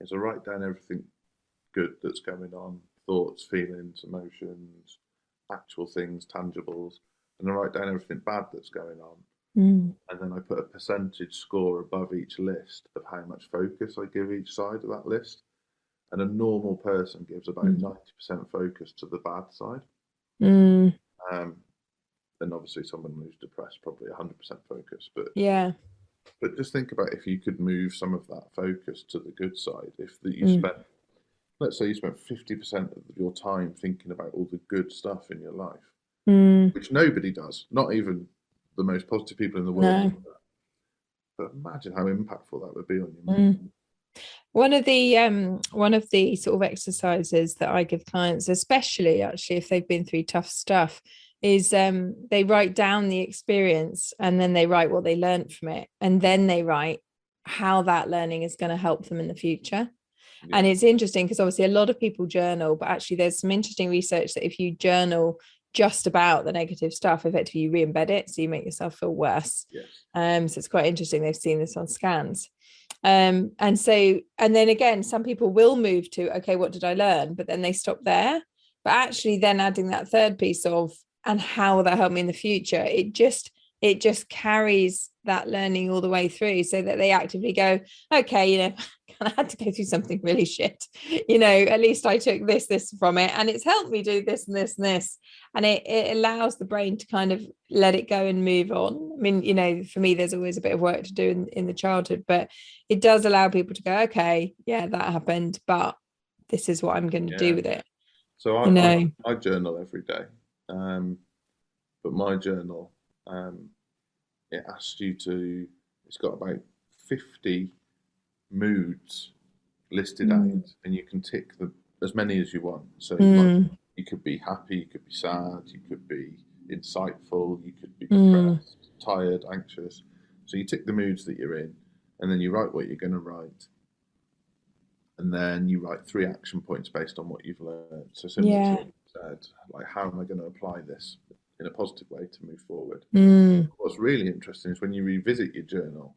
is I write down everything good that's going on, thoughts, feelings, emotions, actual things, tangibles, and I write down everything bad that's going on. And then I put a percentage score above each list of how much focus I give each side of that list. And a normal person gives about 90% focus to the bad side. Then obviously someone who's depressed, probably 100% focus. But just think about if you could move some of that focus to the good side. If that you spent, let's say you spent 50% of your time thinking about all the good stuff in your life, which nobody does, not even the most positive people in the world. No. But imagine how impactful that would be on your mood. One of the sort of exercises that I give clients, especially actually if they've been through tough stuff, is they write down the experience, and then they write what they learned from it, and then they write how that learning is going to help them in the future. Yeah. And it's interesting because obviously a lot of people journal, but actually there's some interesting research that if you journal just about the negative stuff, effectively you re-embed it, so you make yourself feel worse. Yes. So it's quite interesting. They've seen this on scans. And then again, some people will move to, okay, what did I learn? But then they stop there. But actually then adding that third piece of, and how will that help me in the future? It just carries that learning all the way through, so that they actively go, okay, I had to go through something really shit. At least I took this from it, and it's helped me do this and this and this. And it allows the brain to kind of let it go and move on. I mean, for me, there's always a bit of work to do in the childhood, but it does allow people to go, okay, yeah, that happened, but this is what I'm going to do with it. So I journal every day. But my journal, it asks you to, it's got about 50 moods listed out, and you can tick as many as you want. So you could be happy, you could be sad, you could be insightful, you could be depressed, tired, anxious. So you tick the moods that you're in, and then you write what you're going to write. And then you write 3 action points based on what you've learned. So similar to what you said, like, how am I going to apply this in a positive way to move forward? What's really interesting is when you revisit your journal,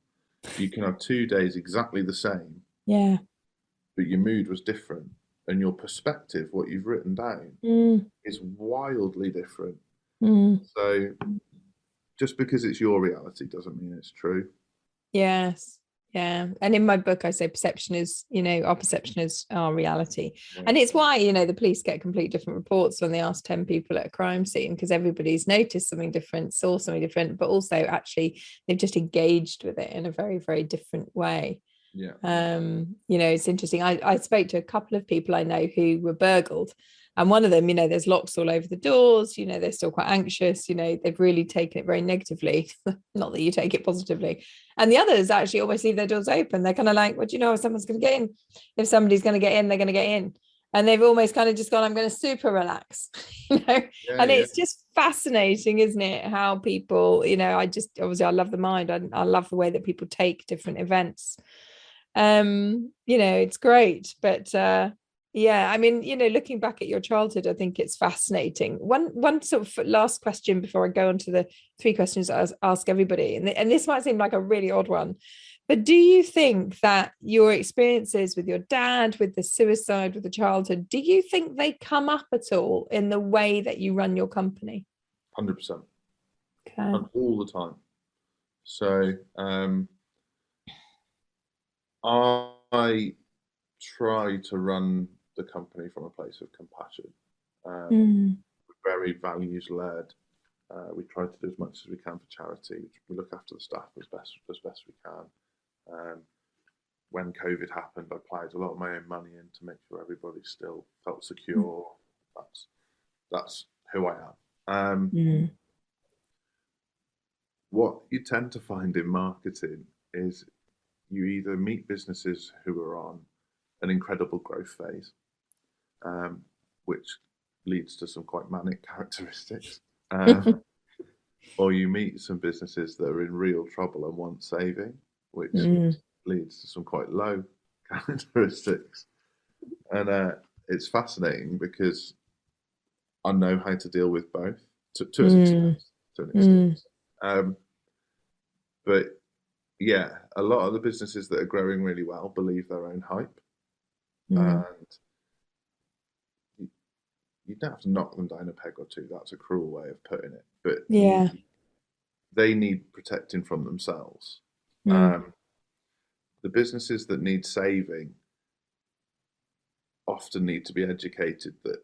you can have 2 days exactly the same, but your mood was different, and your perspective, what you've written down, is wildly different. So just because it's your reality doesn't mean it's true. Yes. Yeah. And in my book, I say perception is, our perception is our reality. Yeah. And it's why, the police get complete different reports when they ask 10 people at a crime scene, because everybody's noticed something different, saw something different, but also actually they've just engaged with it in a very, very different way. Yeah. It's interesting. I spoke to a couple of people I know who were burgled. And one of them, there's locks all over the doors, they're still quite anxious, they've really taken it very negatively. Not that you take it positively. And the others actually always leave their doors open. They're kind of like, well, if someone's going to get in, if somebody's going to get in, they're going to get in. And they've almost kind of just gone, I'm going to super relax, and it's just fascinating, isn't it? How people, obviously I love the mind. I love the way that people take different events. It's great. But, yeah, I mean, looking back at your childhood, I think it's fascinating. One sort of last question before I go on to the 3 questions I ask everybody, and this might seem like a really odd one, but do you think that your experiences with your dad, with the suicide, with the childhood, do you think they come up at all in the way that you run your company? 100%. Okay. All the time. So I try to run the company from a place of compassion. Very values led. We try to do as much as we can for charity. We look after the staff as best we can. When COVID happened, I applied a lot of my own money in to make sure everybody still felt secure. That's who I am. What you tend to find in marketing is you either meet businesses who are on an incredible growth phase, which leads to some quite manic characteristics, or you meet some businesses that are in real trouble and want saving, which leads to some quite low characteristics. And it's fascinating because I know how to deal with both to an extent. But yeah, a lot of the businesses that are growing really well believe their own hype, and you don't have to knock them down a peg or two. That's a cruel way of putting it. But they need protecting from themselves. The businesses that need saving often need to be educated that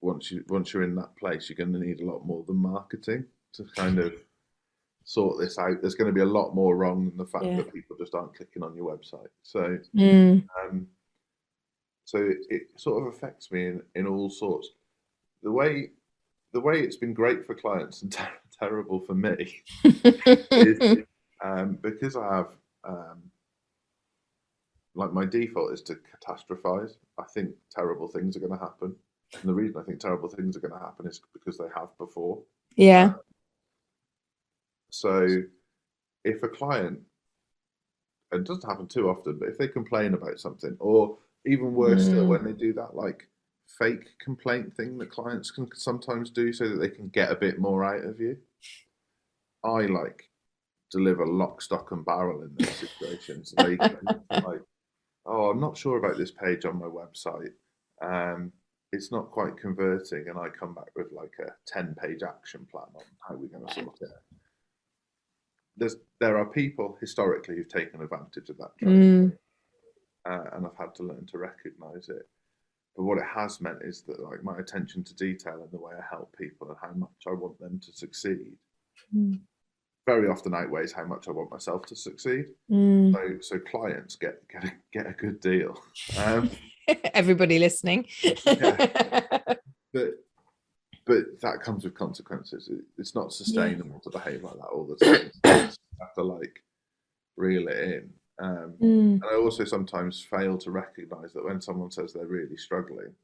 once you're in that place, you're going to need a lot more than marketing to kind of sort this out. There's going to be a lot more wrong than the fact that people just aren't clicking on your website. So, so it sort of affects me in all sorts. The way it's been great for clients and terrible for me is because I have like my default is to catastrophize. I think terrible things are going to happen. And the reason I think terrible things are going to happen is because they have before. Yeah. So if a client, and it doesn't happen too often, but if they complain about something, or even worse still, when they do that like fake complaint thing that clients can sometimes do so that they can get a bit more out of you, I like deliver lock, stock and barrel in those situations. They like, oh, I'm not sure about this page on my website. It's not quite converting, and I come back with like a 10-page action plan on how we're going to sort it out. There are people historically who've taken advantage of that trend, and I've had to learn to recognise it. But what it has meant is that like my attention to detail and the way I help people and how much I want them to succeed very often outweighs how much I want myself to succeed. So clients get a good deal. Everybody listening. But that comes with consequences. It's not sustainable to behave like that all the time. You have to like reel it in. And I also sometimes fail to recognise that when someone says they're really struggling,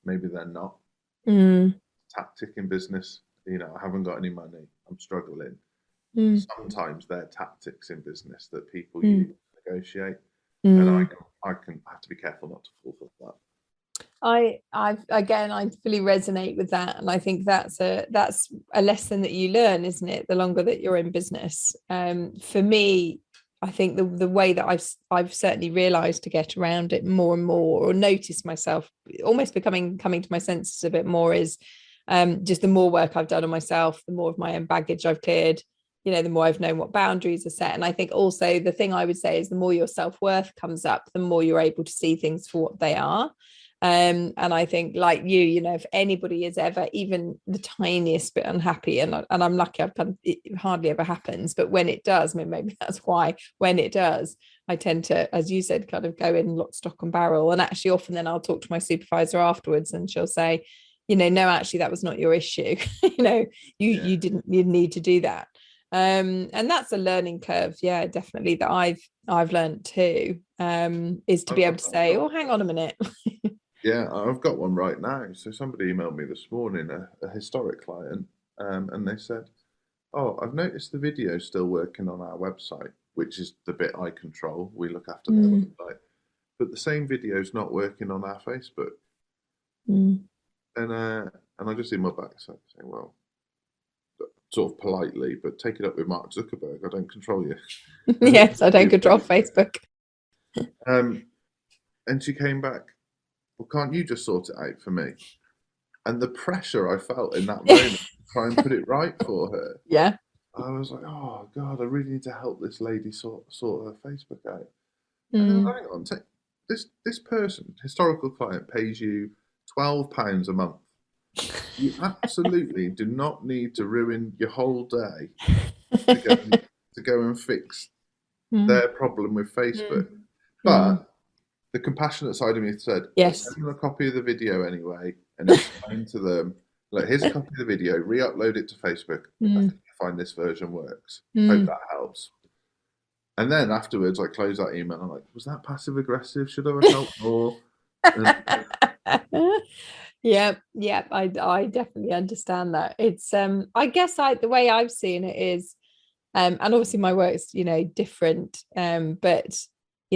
maybe they're not. Tactic in business, I haven't got any money, I'm struggling. Sometimes they're tactics in business that people use to negotiate, and I have to be careful not to fall for that. I fully resonate with that, and I think that's a lesson that you learn, isn't it, the longer that you're in business. For me, I think the way that I've certainly realized to get around it more and more, or notice myself almost coming to my senses a bit more, is just the more work I've done on myself, the more of my own baggage I've cleared, the more I've known what boundaries are set. And I think also the thing I would say is the more your self-worth comes up, the more you're able to see things for what they are. And I think like you, if anybody is ever even the tiniest bit unhappy, and I'm lucky, it hardly ever happens, but when it does, maybe that's why, when it does, I tend to, as you said, kind of go in lock, stock and barrel. And actually often then I'll talk to my supervisor afterwards and she'll say, no, actually that was not your issue. You didn't need to do that. And that's a learning curve, definitely, that I've learned too, is to be able to say, oh, hang on a minute. Yeah, I've got one right now. So somebody emailed me this morning, a historic client, and they said, oh, I've noticed the video's still working on our website, which is the bit I control. We look after the website. But the same video's not working on our Facebook. And I just emailed back saying, well, sort of politely, but take it up with Mark Zuckerberg. I don't control you. Yes, I don't control Facebook. And she came back, well, can't you just sort it out for me? And the pressure I felt in that moment to try and put it right for her. Yeah. I was like, oh God, I really need to help this lady sort her Facebook out. And then hang on, this person, historical client, pays you £12 a month. You absolutely do not need to ruin your whole day to go and fix their problem with Facebook. But the compassionate side of me said, yes, send them a copy of the video anyway, and explain to them, like, here's a copy of the video, re-upload it to Facebook. I think you find this version works. Hope that helps. And then afterwards, I close that email. I'm like, was that passive aggressive? Should I have felt more? And, Yeah, I definitely understand that. It's I guess the way I've seen it is and obviously my work's different, but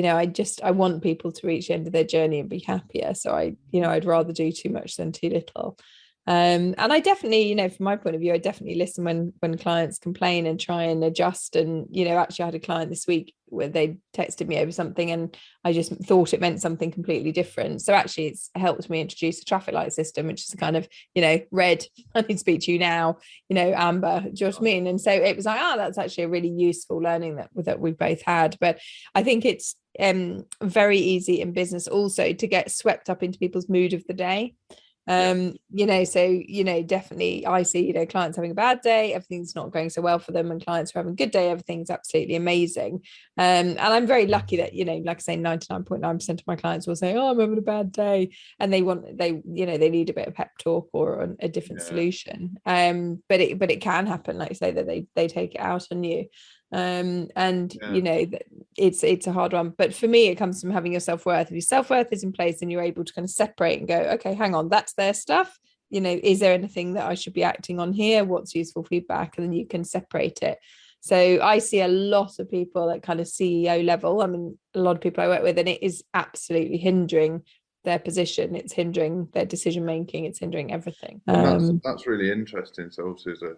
I want people to reach the end of their journey and be happier, so I'd rather do too much than too little. And I definitely, from my point of view, I definitely listen when clients complain and try and adjust. And actually I had a client this week where they texted me over something and I just thought it meant something completely different, so actually it's helped me introduce a traffic light system, which is kind of red, I need to speak to you now, amber, do you know what I mean? And so it was like, that's actually a really useful learning that we both had. But I think it's very easy in business also to get swept up into people's mood of the day. So definitely I see clients having a bad day, everything's not going so well for them, and clients who are having a good day, everything's absolutely amazing. And I'm very lucky that like I say, 99.9% of my clients will say, I'm having a bad day, and they need a bit of pep talk or a different solution. But it can happen, like you say, that they take it out on you. It's a hard one, but for me it comes from having your self-worth. If your self-worth is in place and you're able to kind of separate and go, okay, hang on, that's their stuff, is there anything that I should be acting on here, what's useful feedback, and then you can separate it. So I see a lot of people at kind of CEO level, I mean a lot of people I work with, and it is absolutely hindering their position, it's hindering their decision making, it's hindering everything. that's really interesting. So obviously as a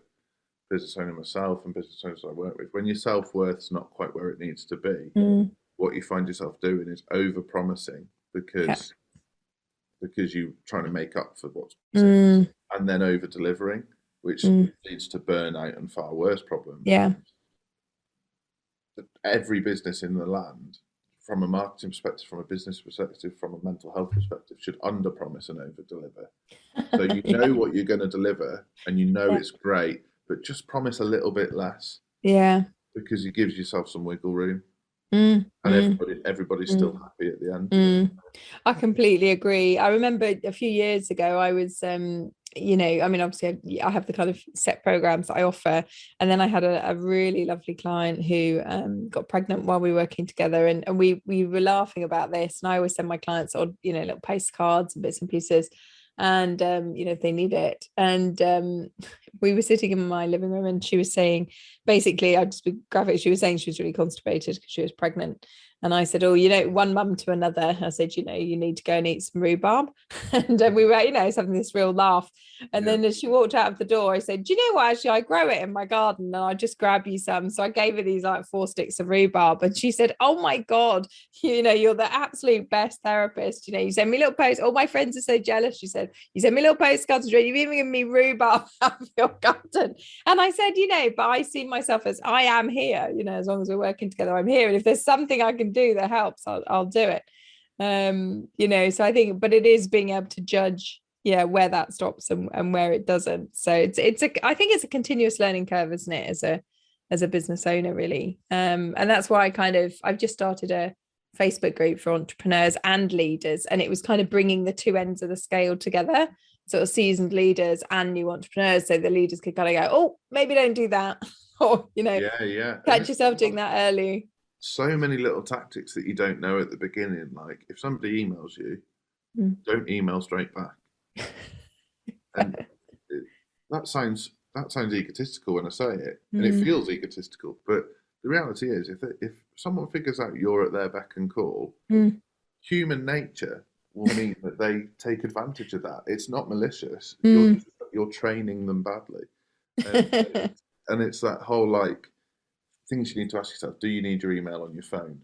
business owner myself and business owners I work with, when your self-worth's not quite where it needs to be, what you find yourself doing is over-promising because you're trying to make up for what's and then over-delivering, which leads to burnout and far worse problems. Every business in the land, from a marketing perspective, from a business perspective, from a mental health perspective, should under-promise and over-deliver. So what you're going to deliver and it's great, but just promise a little bit less. Because it gives yourself some wiggle room. And everybody's still happy at the end. I completely agree. I remember a few years ago I was I mean obviously I have the kind of set programs that I offer, and then I had a really lovely client who got pregnant while we were working together, and we were laughing about this, and I always send my clients on little postcards and bits and pieces, and if they need it. And we were sitting in my living room and she was saying, basically, I'd just be graphic, she was saying she was really constipated because she was pregnant. And I said, one mum to another, I said, you need to go and eat some rhubarb. And we were, having this real laugh. And then as she walked out of the door, I said, do you know what, actually, I grow it in my garden and I'll just grab you some. So I gave her these like 4 sticks of rhubarb. And she said, oh my God, you're the absolute best therapist. You send me little posts. All my friends are so jealous. She said, you send me little postcards, you've even given me rhubarb out of your garden. And I said, but I see myself as I am here, as long as we're working together, I'm here. And if there's something I can do that helps, I'll do it. So I think, but it is being able to judge where that stops and where it doesn't. So I think it's a continuous learning curve, isn't it, as a business owner, really. And that's why I've just started a Facebook group for entrepreneurs and leaders, and it was kind of bringing the two ends of the scale together, sort of seasoned leaders and new entrepreneurs, so the leaders could kind of go, oh, maybe don't do that, or catch yourself doing that early. So many little tactics that you don't know at the beginning, like if somebody emails you, don't email straight back. And that sounds egotistical when I say it, and it feels egotistical, but the reality is, if someone figures out you're at their beck and call, human nature will mean that they take advantage of that. It's not malicious. You're training them badly, and it's that whole things you need to ask yourself: do you need your email on your phone?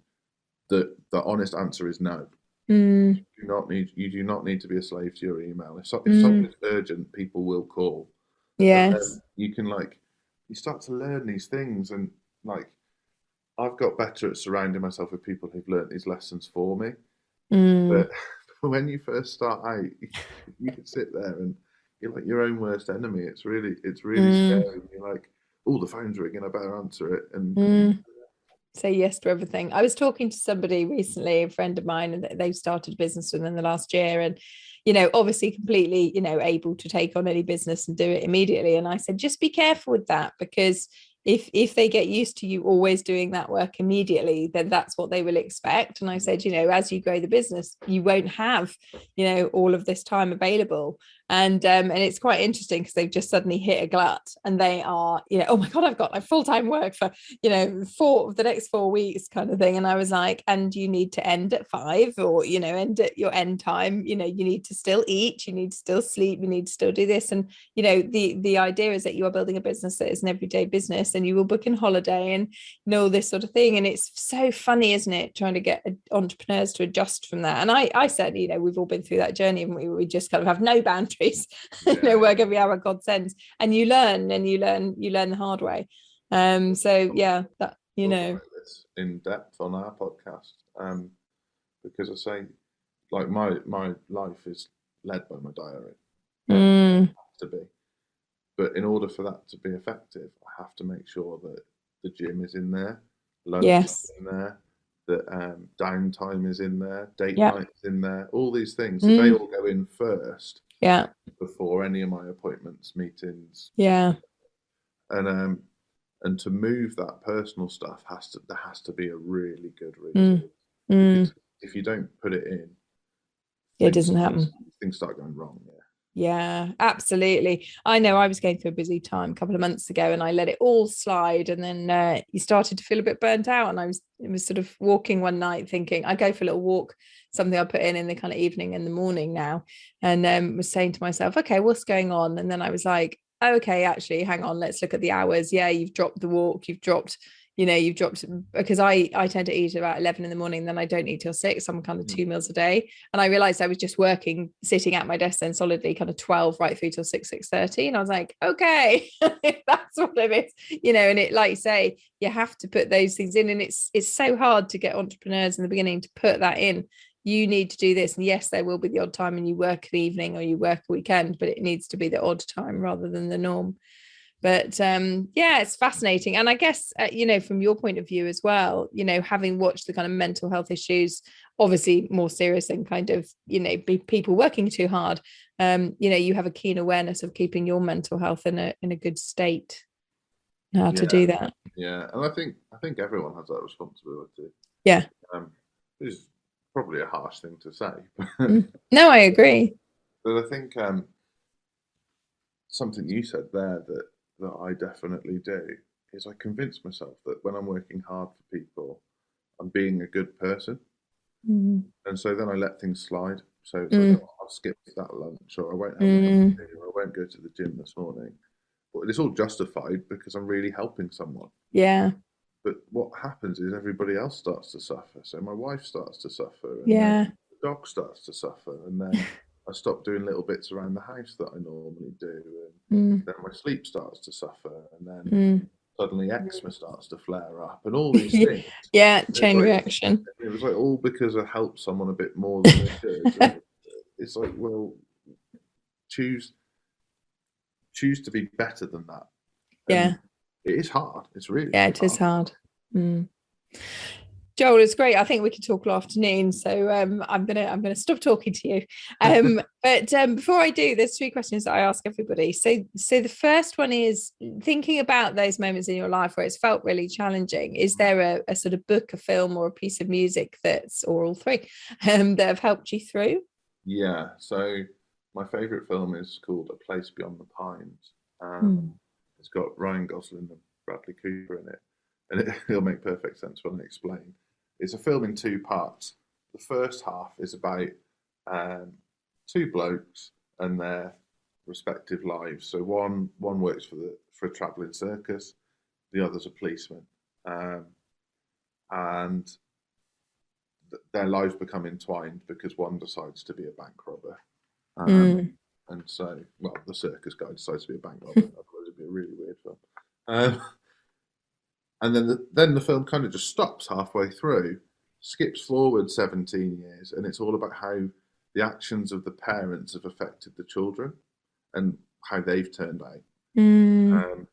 The honest answer is no. You do not need to be a slave to your email. If something's urgent, people will call. Yes. You can you start to learn these things, and I've got better at surrounding myself with people who've learned these lessons for me. But when you first start out, you can sit there and you're like your own worst enemy. It's really scary. You're like, oh, the phone's ringing, I better answer it. And say yes to everything. I was talking to somebody recently, a friend of mine, and they've started a business within the last year, and obviously completely able to take on any business and do it immediately. And I said, just be careful with that, because if they get used to you always doing that work immediately, then that's what they will expect. And I said, as you grow the business, you won't have, all of this time available. And it's quite interesting because they've just suddenly hit a glut and they are, oh my God, I've got like full-time work for, the next 4 weeks kind of thing. And I was like, and you need to end at 5 or, end at your end time, you need to still eat, you need to still sleep, you need to still do this. And, the idea is that you are building a business that is an everyday business and you will book in holiday and all this sort of thing. And it's so funny, isn't it? Trying to get entrepreneurs to adjust from that. And I said, we've all been through that journey and we just kind of have no boundaries. Work every hour God sends, and you learn the hard way. So yeah, that this in depth on our podcast, because I say, like, my life is led by my diary. It has to be, but in order for that to be effective, I have to make sure that the gym is in there, lunch is in there, that downtime is in there, date night is in there, all these things. So they all go in first. Before any of my appointments, meetings. And to move that personal stuff there has to be a really good reason. Because if you don't put it in, it doesn't happen. Things start going wrong. Yeah, absolutely. I know I was going through a busy time a couple of months ago and I let it all slide, and then you started to feel a bit burnt out, and I was sort of walking one night thinking, I go for a little walk, something I put in the kind of evening and the morning now, and was saying to myself, okay, what's going on? And then I was like, oh, okay, actually, hang on, let's look at the hours. Yeah, you've dropped the walk, you've dropped, because I tend to eat about 11 in the morning, then I don't eat till 6. I'm kind of 2 meals a day. And I realized I was just working, sitting at my desk then solidly kind of 12 right through till 6:30. And I was like, okay, that's what it is, and it, like you say, you have to put those things in. And it's so hard to get entrepreneurs in the beginning to put that in. You need to do this. And yes, there will be the odd time and you work an evening or you work a weekend, but it needs to be the odd time rather than the norm. But it's fascinating. And I guess, from your point of view as well, having watched the kind of mental health issues, obviously more serious than kind of, people working too hard, you have a keen awareness of keeping your mental health in a good state, how to do that. Yeah. And I think everyone has that responsibility. Yeah. Which is probably a harsh thing to say. No, I agree. But I think something you said there that I definitely do is I convince myself that when I'm working hard for people, I'm being a good person. And so then I let things slide. So it's like, I'll skip that lunch, or I won't have a cup of tea, or I won't go to the gym this morning. But it's all justified because I'm really helping someone. Yeah. But what happens is everybody else starts to suffer. So my wife starts to suffer, and the dog starts to suffer, and then I stop doing little bits around the house that I normally do, and then my sleep starts to suffer, and then suddenly eczema starts to flare up, and all these things. Chain reaction. It was like all because I helped someone a bit more than I should. It's like, well, choose to be better than that. And it is hard. It's really hard. It is hard. Joel, it's great. I think we could talk all afternoon, so I'm gonna stop talking to you. But before I do, there's 3 questions that I ask everybody. So the first one is, thinking about those moments in your life where it's felt really challenging, is there a sort of book, a film, or a piece of music or all 3 that have helped you through? Yeah. So my favourite film is called A Place Beyond the Pines. It's got Ryan Gosling and Bradley Cooper in it, and it'll make perfect sense when I explain. It's a film in 2 parts. The first half is about 2 blokes and their respective lives. So one works for a travelling circus, the other's a policeman, and their lives become entwined because one decides to be a bank robber. And so, the circus guy decides to be a bank robber. Otherwise, it'd be a really weird film. And then the film kind of just stops halfway through, skips forward 17 years, and it's all about how the actions of the parents have affected the children and how they've turned out. And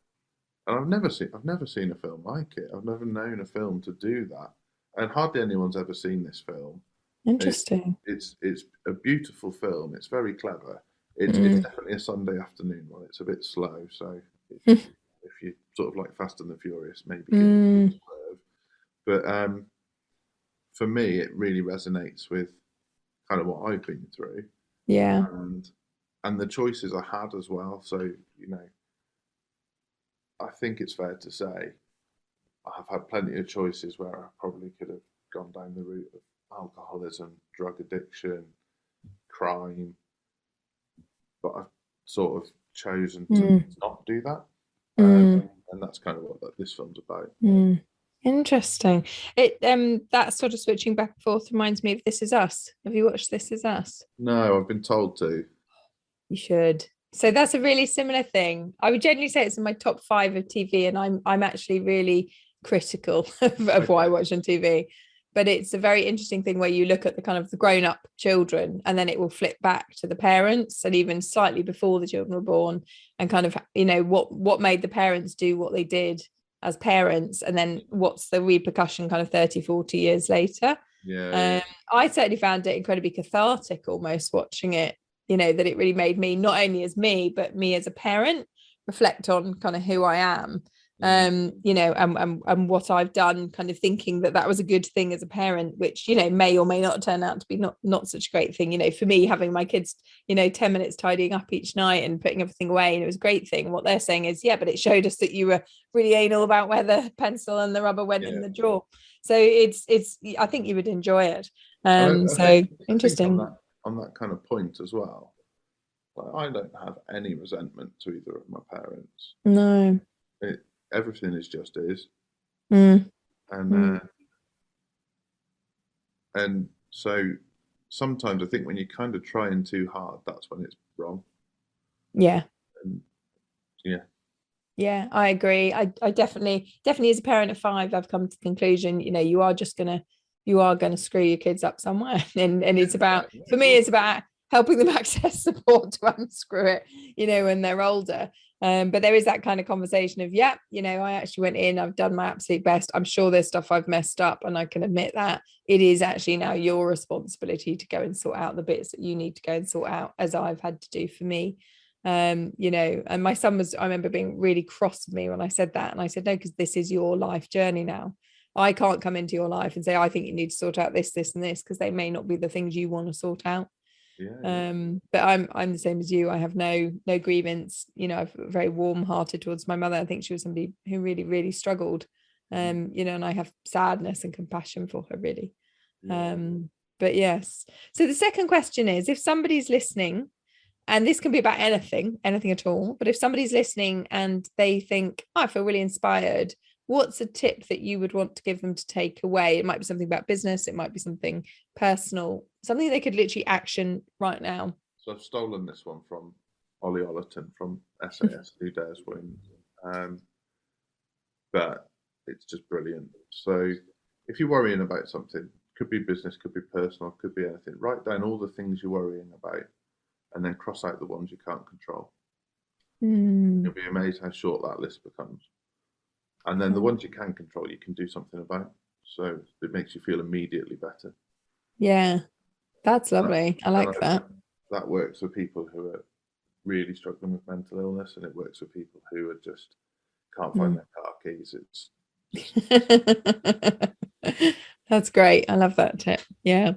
I've never seen a film like it. I've never known a film to do that, and hardly anyone's ever seen this film. Interesting. It's a beautiful film. It's very clever. It's definitely a Sunday afternoon one. It's a bit slow, so if if you sort of like Fast and the Furious, maybe give them a swerve. But for me, it really resonates with kind of what I've been through, Yeah. and the choices I had as well. So, you know, I think it's fair to say I've had plenty of choices where I probably could have gone down the route of alcoholism, drug addiction, crime, but I've sort of chosen to not do that. And that's kind of what this film's about. Interesting. It that sort of switching back and forth reminds me of This Is Us. Have you watched This Is Us? No, I've been told to. You should. So that's a really similar thing. I would genuinely say it's in my top 5 of TV, and I'm actually really critical of what I watch on TV. But it's a very interesting thing where you look at the kind of the grown-up children, and then it will flip back to the parents, and even slightly before the children were born, and kind of, you know, what made the parents do what they did as parents, and then what's the repercussion kind of 30, 40 years later. Yeah. I certainly found it incredibly cathartic almost watching it, you know, that it really made me, not only as me, but me as a parent, reflect on kind of who I am, you know, and what I've done, kind of thinking that was a good thing as a parent, which, you know, may or may not turn out to be not such a great thing. You know, for me, having my kids, you know, 10 minutes tidying up each night and putting everything away, and it was a great thing. What they're saying is, yeah, but it showed us that you were really anal about where the pencil and the rubber went in the drawer. So it's I think you would enjoy it. Interesting. I think on that kind of point as well, like, I don't have any resentment to either of my parents. No. Everything is just is. Mm. And so sometimes I think when you're kind of trying too hard, that's when it's wrong. Yeah. And yeah, I agree. I definitely as a parent of 5, I've come to the conclusion, you know, you are gonna screw your kids up somewhere. And it's about, for me, it's about helping them access support to unscrew it, you know, when they're older. But there is that kind of conversation of, yeah, you know, I actually went in, I've done my absolute best. I'm sure there's stuff I've messed up, and I can admit that. It is actually now your responsibility to go and sort out the bits that you need to go and sort out, as I've had to do for me. You know, and my son I remember being really cross with me when I said that. And I said, no, because this is your life journey now. I can't come into your life and say, I think you need to sort out this, and this, because they may not be the things you want to sort out. But I'm the same as you. I have no grievance. You know, I'm very warm-hearted towards my mother. I think she was somebody who really, really struggled. You know, and I have sadness and compassion for her, really. But yes. So the second question is, if somebody's listening, and this can be about anything at all, but if somebody's listening and they think, oh, I feel really inspired, what's a tip that you would want to give them to take away? It might be something about business, it might be something personal, something they could literally action right now. So I've stolen this one from Ollie Ollerton from SAS, Who Dares Win. But it's just brilliant. So if you're worrying about something, could be business, could be personal, could be anything, write down all the things you're worrying about, and then cross out the ones you can't control. You'll be amazed how short that list becomes. And then the ones you can control, you can do something about. So it makes you feel immediately better. Yeah, that's lovely. I like that. That works for people who are really struggling with mental illness, and it works for people who are just can't find their car keys. That's great. I love that tip. Yeah.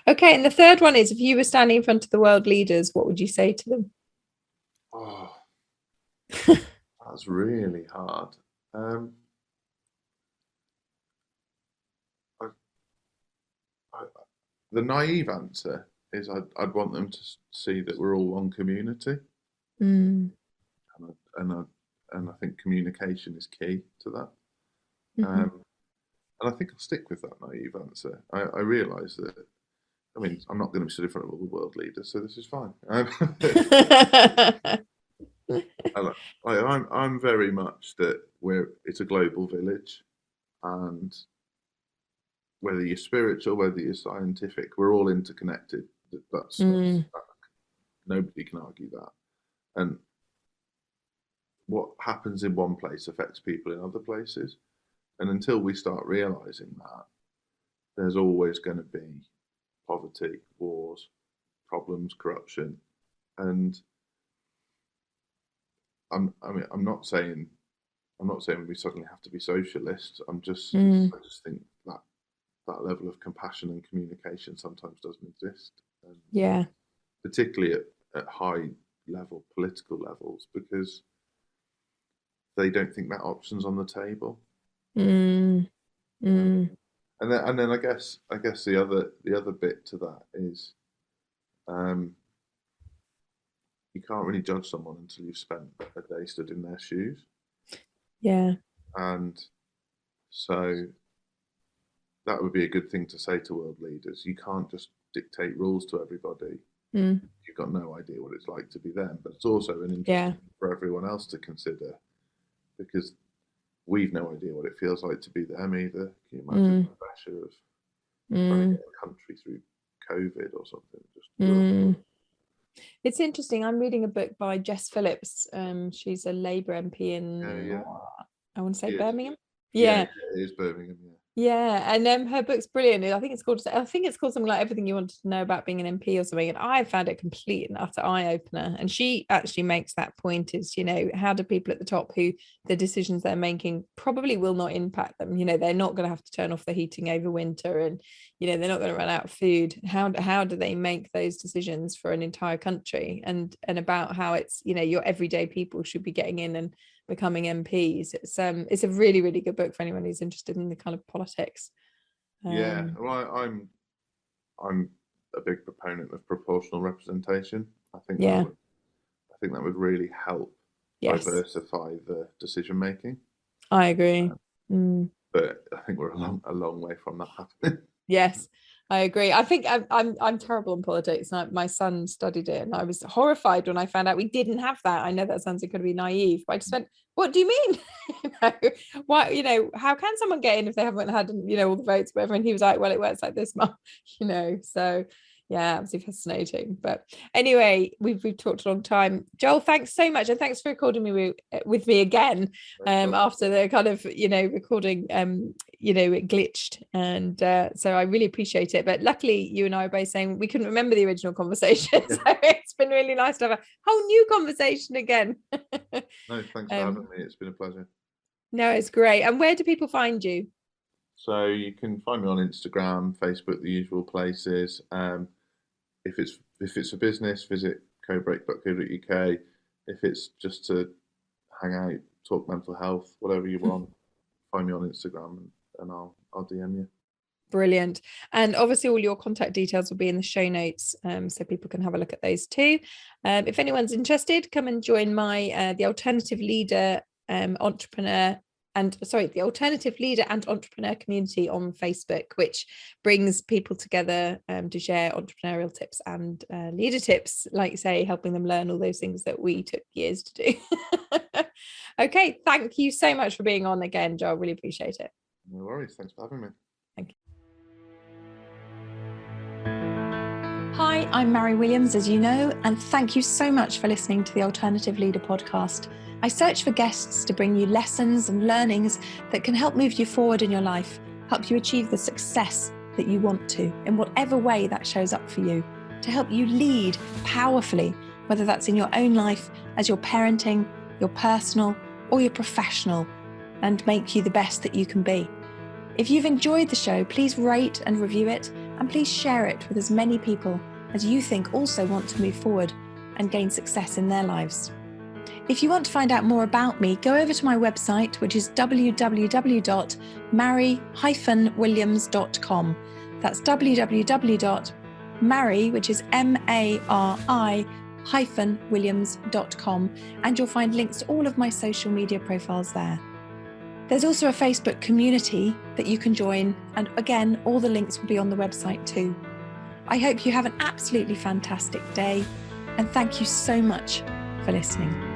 Okay, and the third one is, if you were standing in front of the world leaders, what would you say to them? Oh, that's really hard. The naive answer is I'd want them to see that we're all one community, and I think communication is key to that. And I think I'll stick with that naive answer. I realise that. I mean, I'm not going to be stood in front of all the world leaders, so this is fine. I'm very much that it's a global village, and whether you're spiritual, whether you're scientific, we're all interconnected. That's nobody can argue that. And what happens in one place affects people in other places. And until we start realizing that, there's always going to be poverty, wars, problems, corruption. And I'm not saying I'm not saying we suddenly have to be socialists. I just think that level of compassion and communication sometimes doesn't exist, and Yeah. particularly at high level political levels, because they don't think that option's on the table. Mm. And then I guess the other bit to that is, you can't really judge someone until you've spent a day stood in their shoes. Yeah. And so that would be a good thing to say to world leaders. You can't just dictate rules to everybody. You've got no idea what it's like to be them. But it's also an interesting thing for everyone else to consider, because we've no idea what it feels like to be them either. Can you imagine the pressure of trying to get a country through COVID or something? It's interesting. I'm reading a book by Jess Phillips. She's a Labour MP in, I want to say Birmingham. Yeah, it is Birmingham. Yeah, and her book's brilliant. I think it's called something like Everything You Wanted to Know About Being an MP or something. And I found it complete and utter eye opener. And she actually makes that point: is, how do people at the top, who the decisions they're making probably will not impact them? They're not going to have to turn off the heating over winter, and they're not going to run out of food. How do they make those decisions for an entire country? And about how it's, your everyday people should be getting in and becoming MPs. It's a really, really good book for anyone who's interested in the kind of politics. Well, I'm a big proponent of proportional representation. I think that would really help diversify the decision making. I agree. But I think we're a long way from that happening. Yes, I agree. I think I'm terrible in politics. My son studied it, and I was horrified when I found out we didn't have that. I know that sounds incredibly naive, but I just went, "What do you mean? Why? How can someone get in if they haven't had all the votes, whatever?" And he was like, "Well, it works like this, Mum." So yeah, absolutely fascinating. But anyway, we've talked a long time. Joel, thanks so much, and thanks for recording me with me again after the kind of recording it glitched, and so I really appreciate it. But luckily, you and I are both saying we couldn't remember the original conversation, so it's been really nice to have a whole new conversation again. No, thanks for having me. It's been a pleasure. No, it's great. And where do people find you? So you can find me on Instagram, Facebook, the usual places. If it's for business, visit codebreak.co.uk. If it's just to hang out, talk mental health, whatever you want, find me on Instagram and I'll DM you. Brilliant. And obviously all your contact details will be in the show notes, so people can have a look at those too. If anyone's interested, come and join my the Alternative Leader the Alternative Leader and Entrepreneur community on Facebook, which brings people together to share entrepreneurial tips and leader tips, like say helping them learn all those things that we took years to do. Okay, thank you so much for being on again, Joel. Really appreciate it. No worries. Thanks for having me. Thank you. Hi, I'm Mary Williams, as you know, and thank you so much for listening to the Alternative Leader podcast. I search for guests to bring you lessons and learnings that can help move you forward in your life, help you achieve the success that you want to, in whatever way that shows up for you, to help you lead powerfully, whether that's in your own life, as your parenting, your personal, or your professional, and make you the best that you can be. If you've enjoyed the show, please rate and review it, and please share it with as many people as you think also want to move forward and gain success in their lives. If you want to find out more about me, go over to my website, which is www.mari-williams.com. That's www.mari, which is MARI-williams.com, and you'll find links to all of my social media profiles there. There's also a Facebook community that you can join, and again, all the links will be on the website too. I hope you have an absolutely fantastic day, and thank you so much for listening.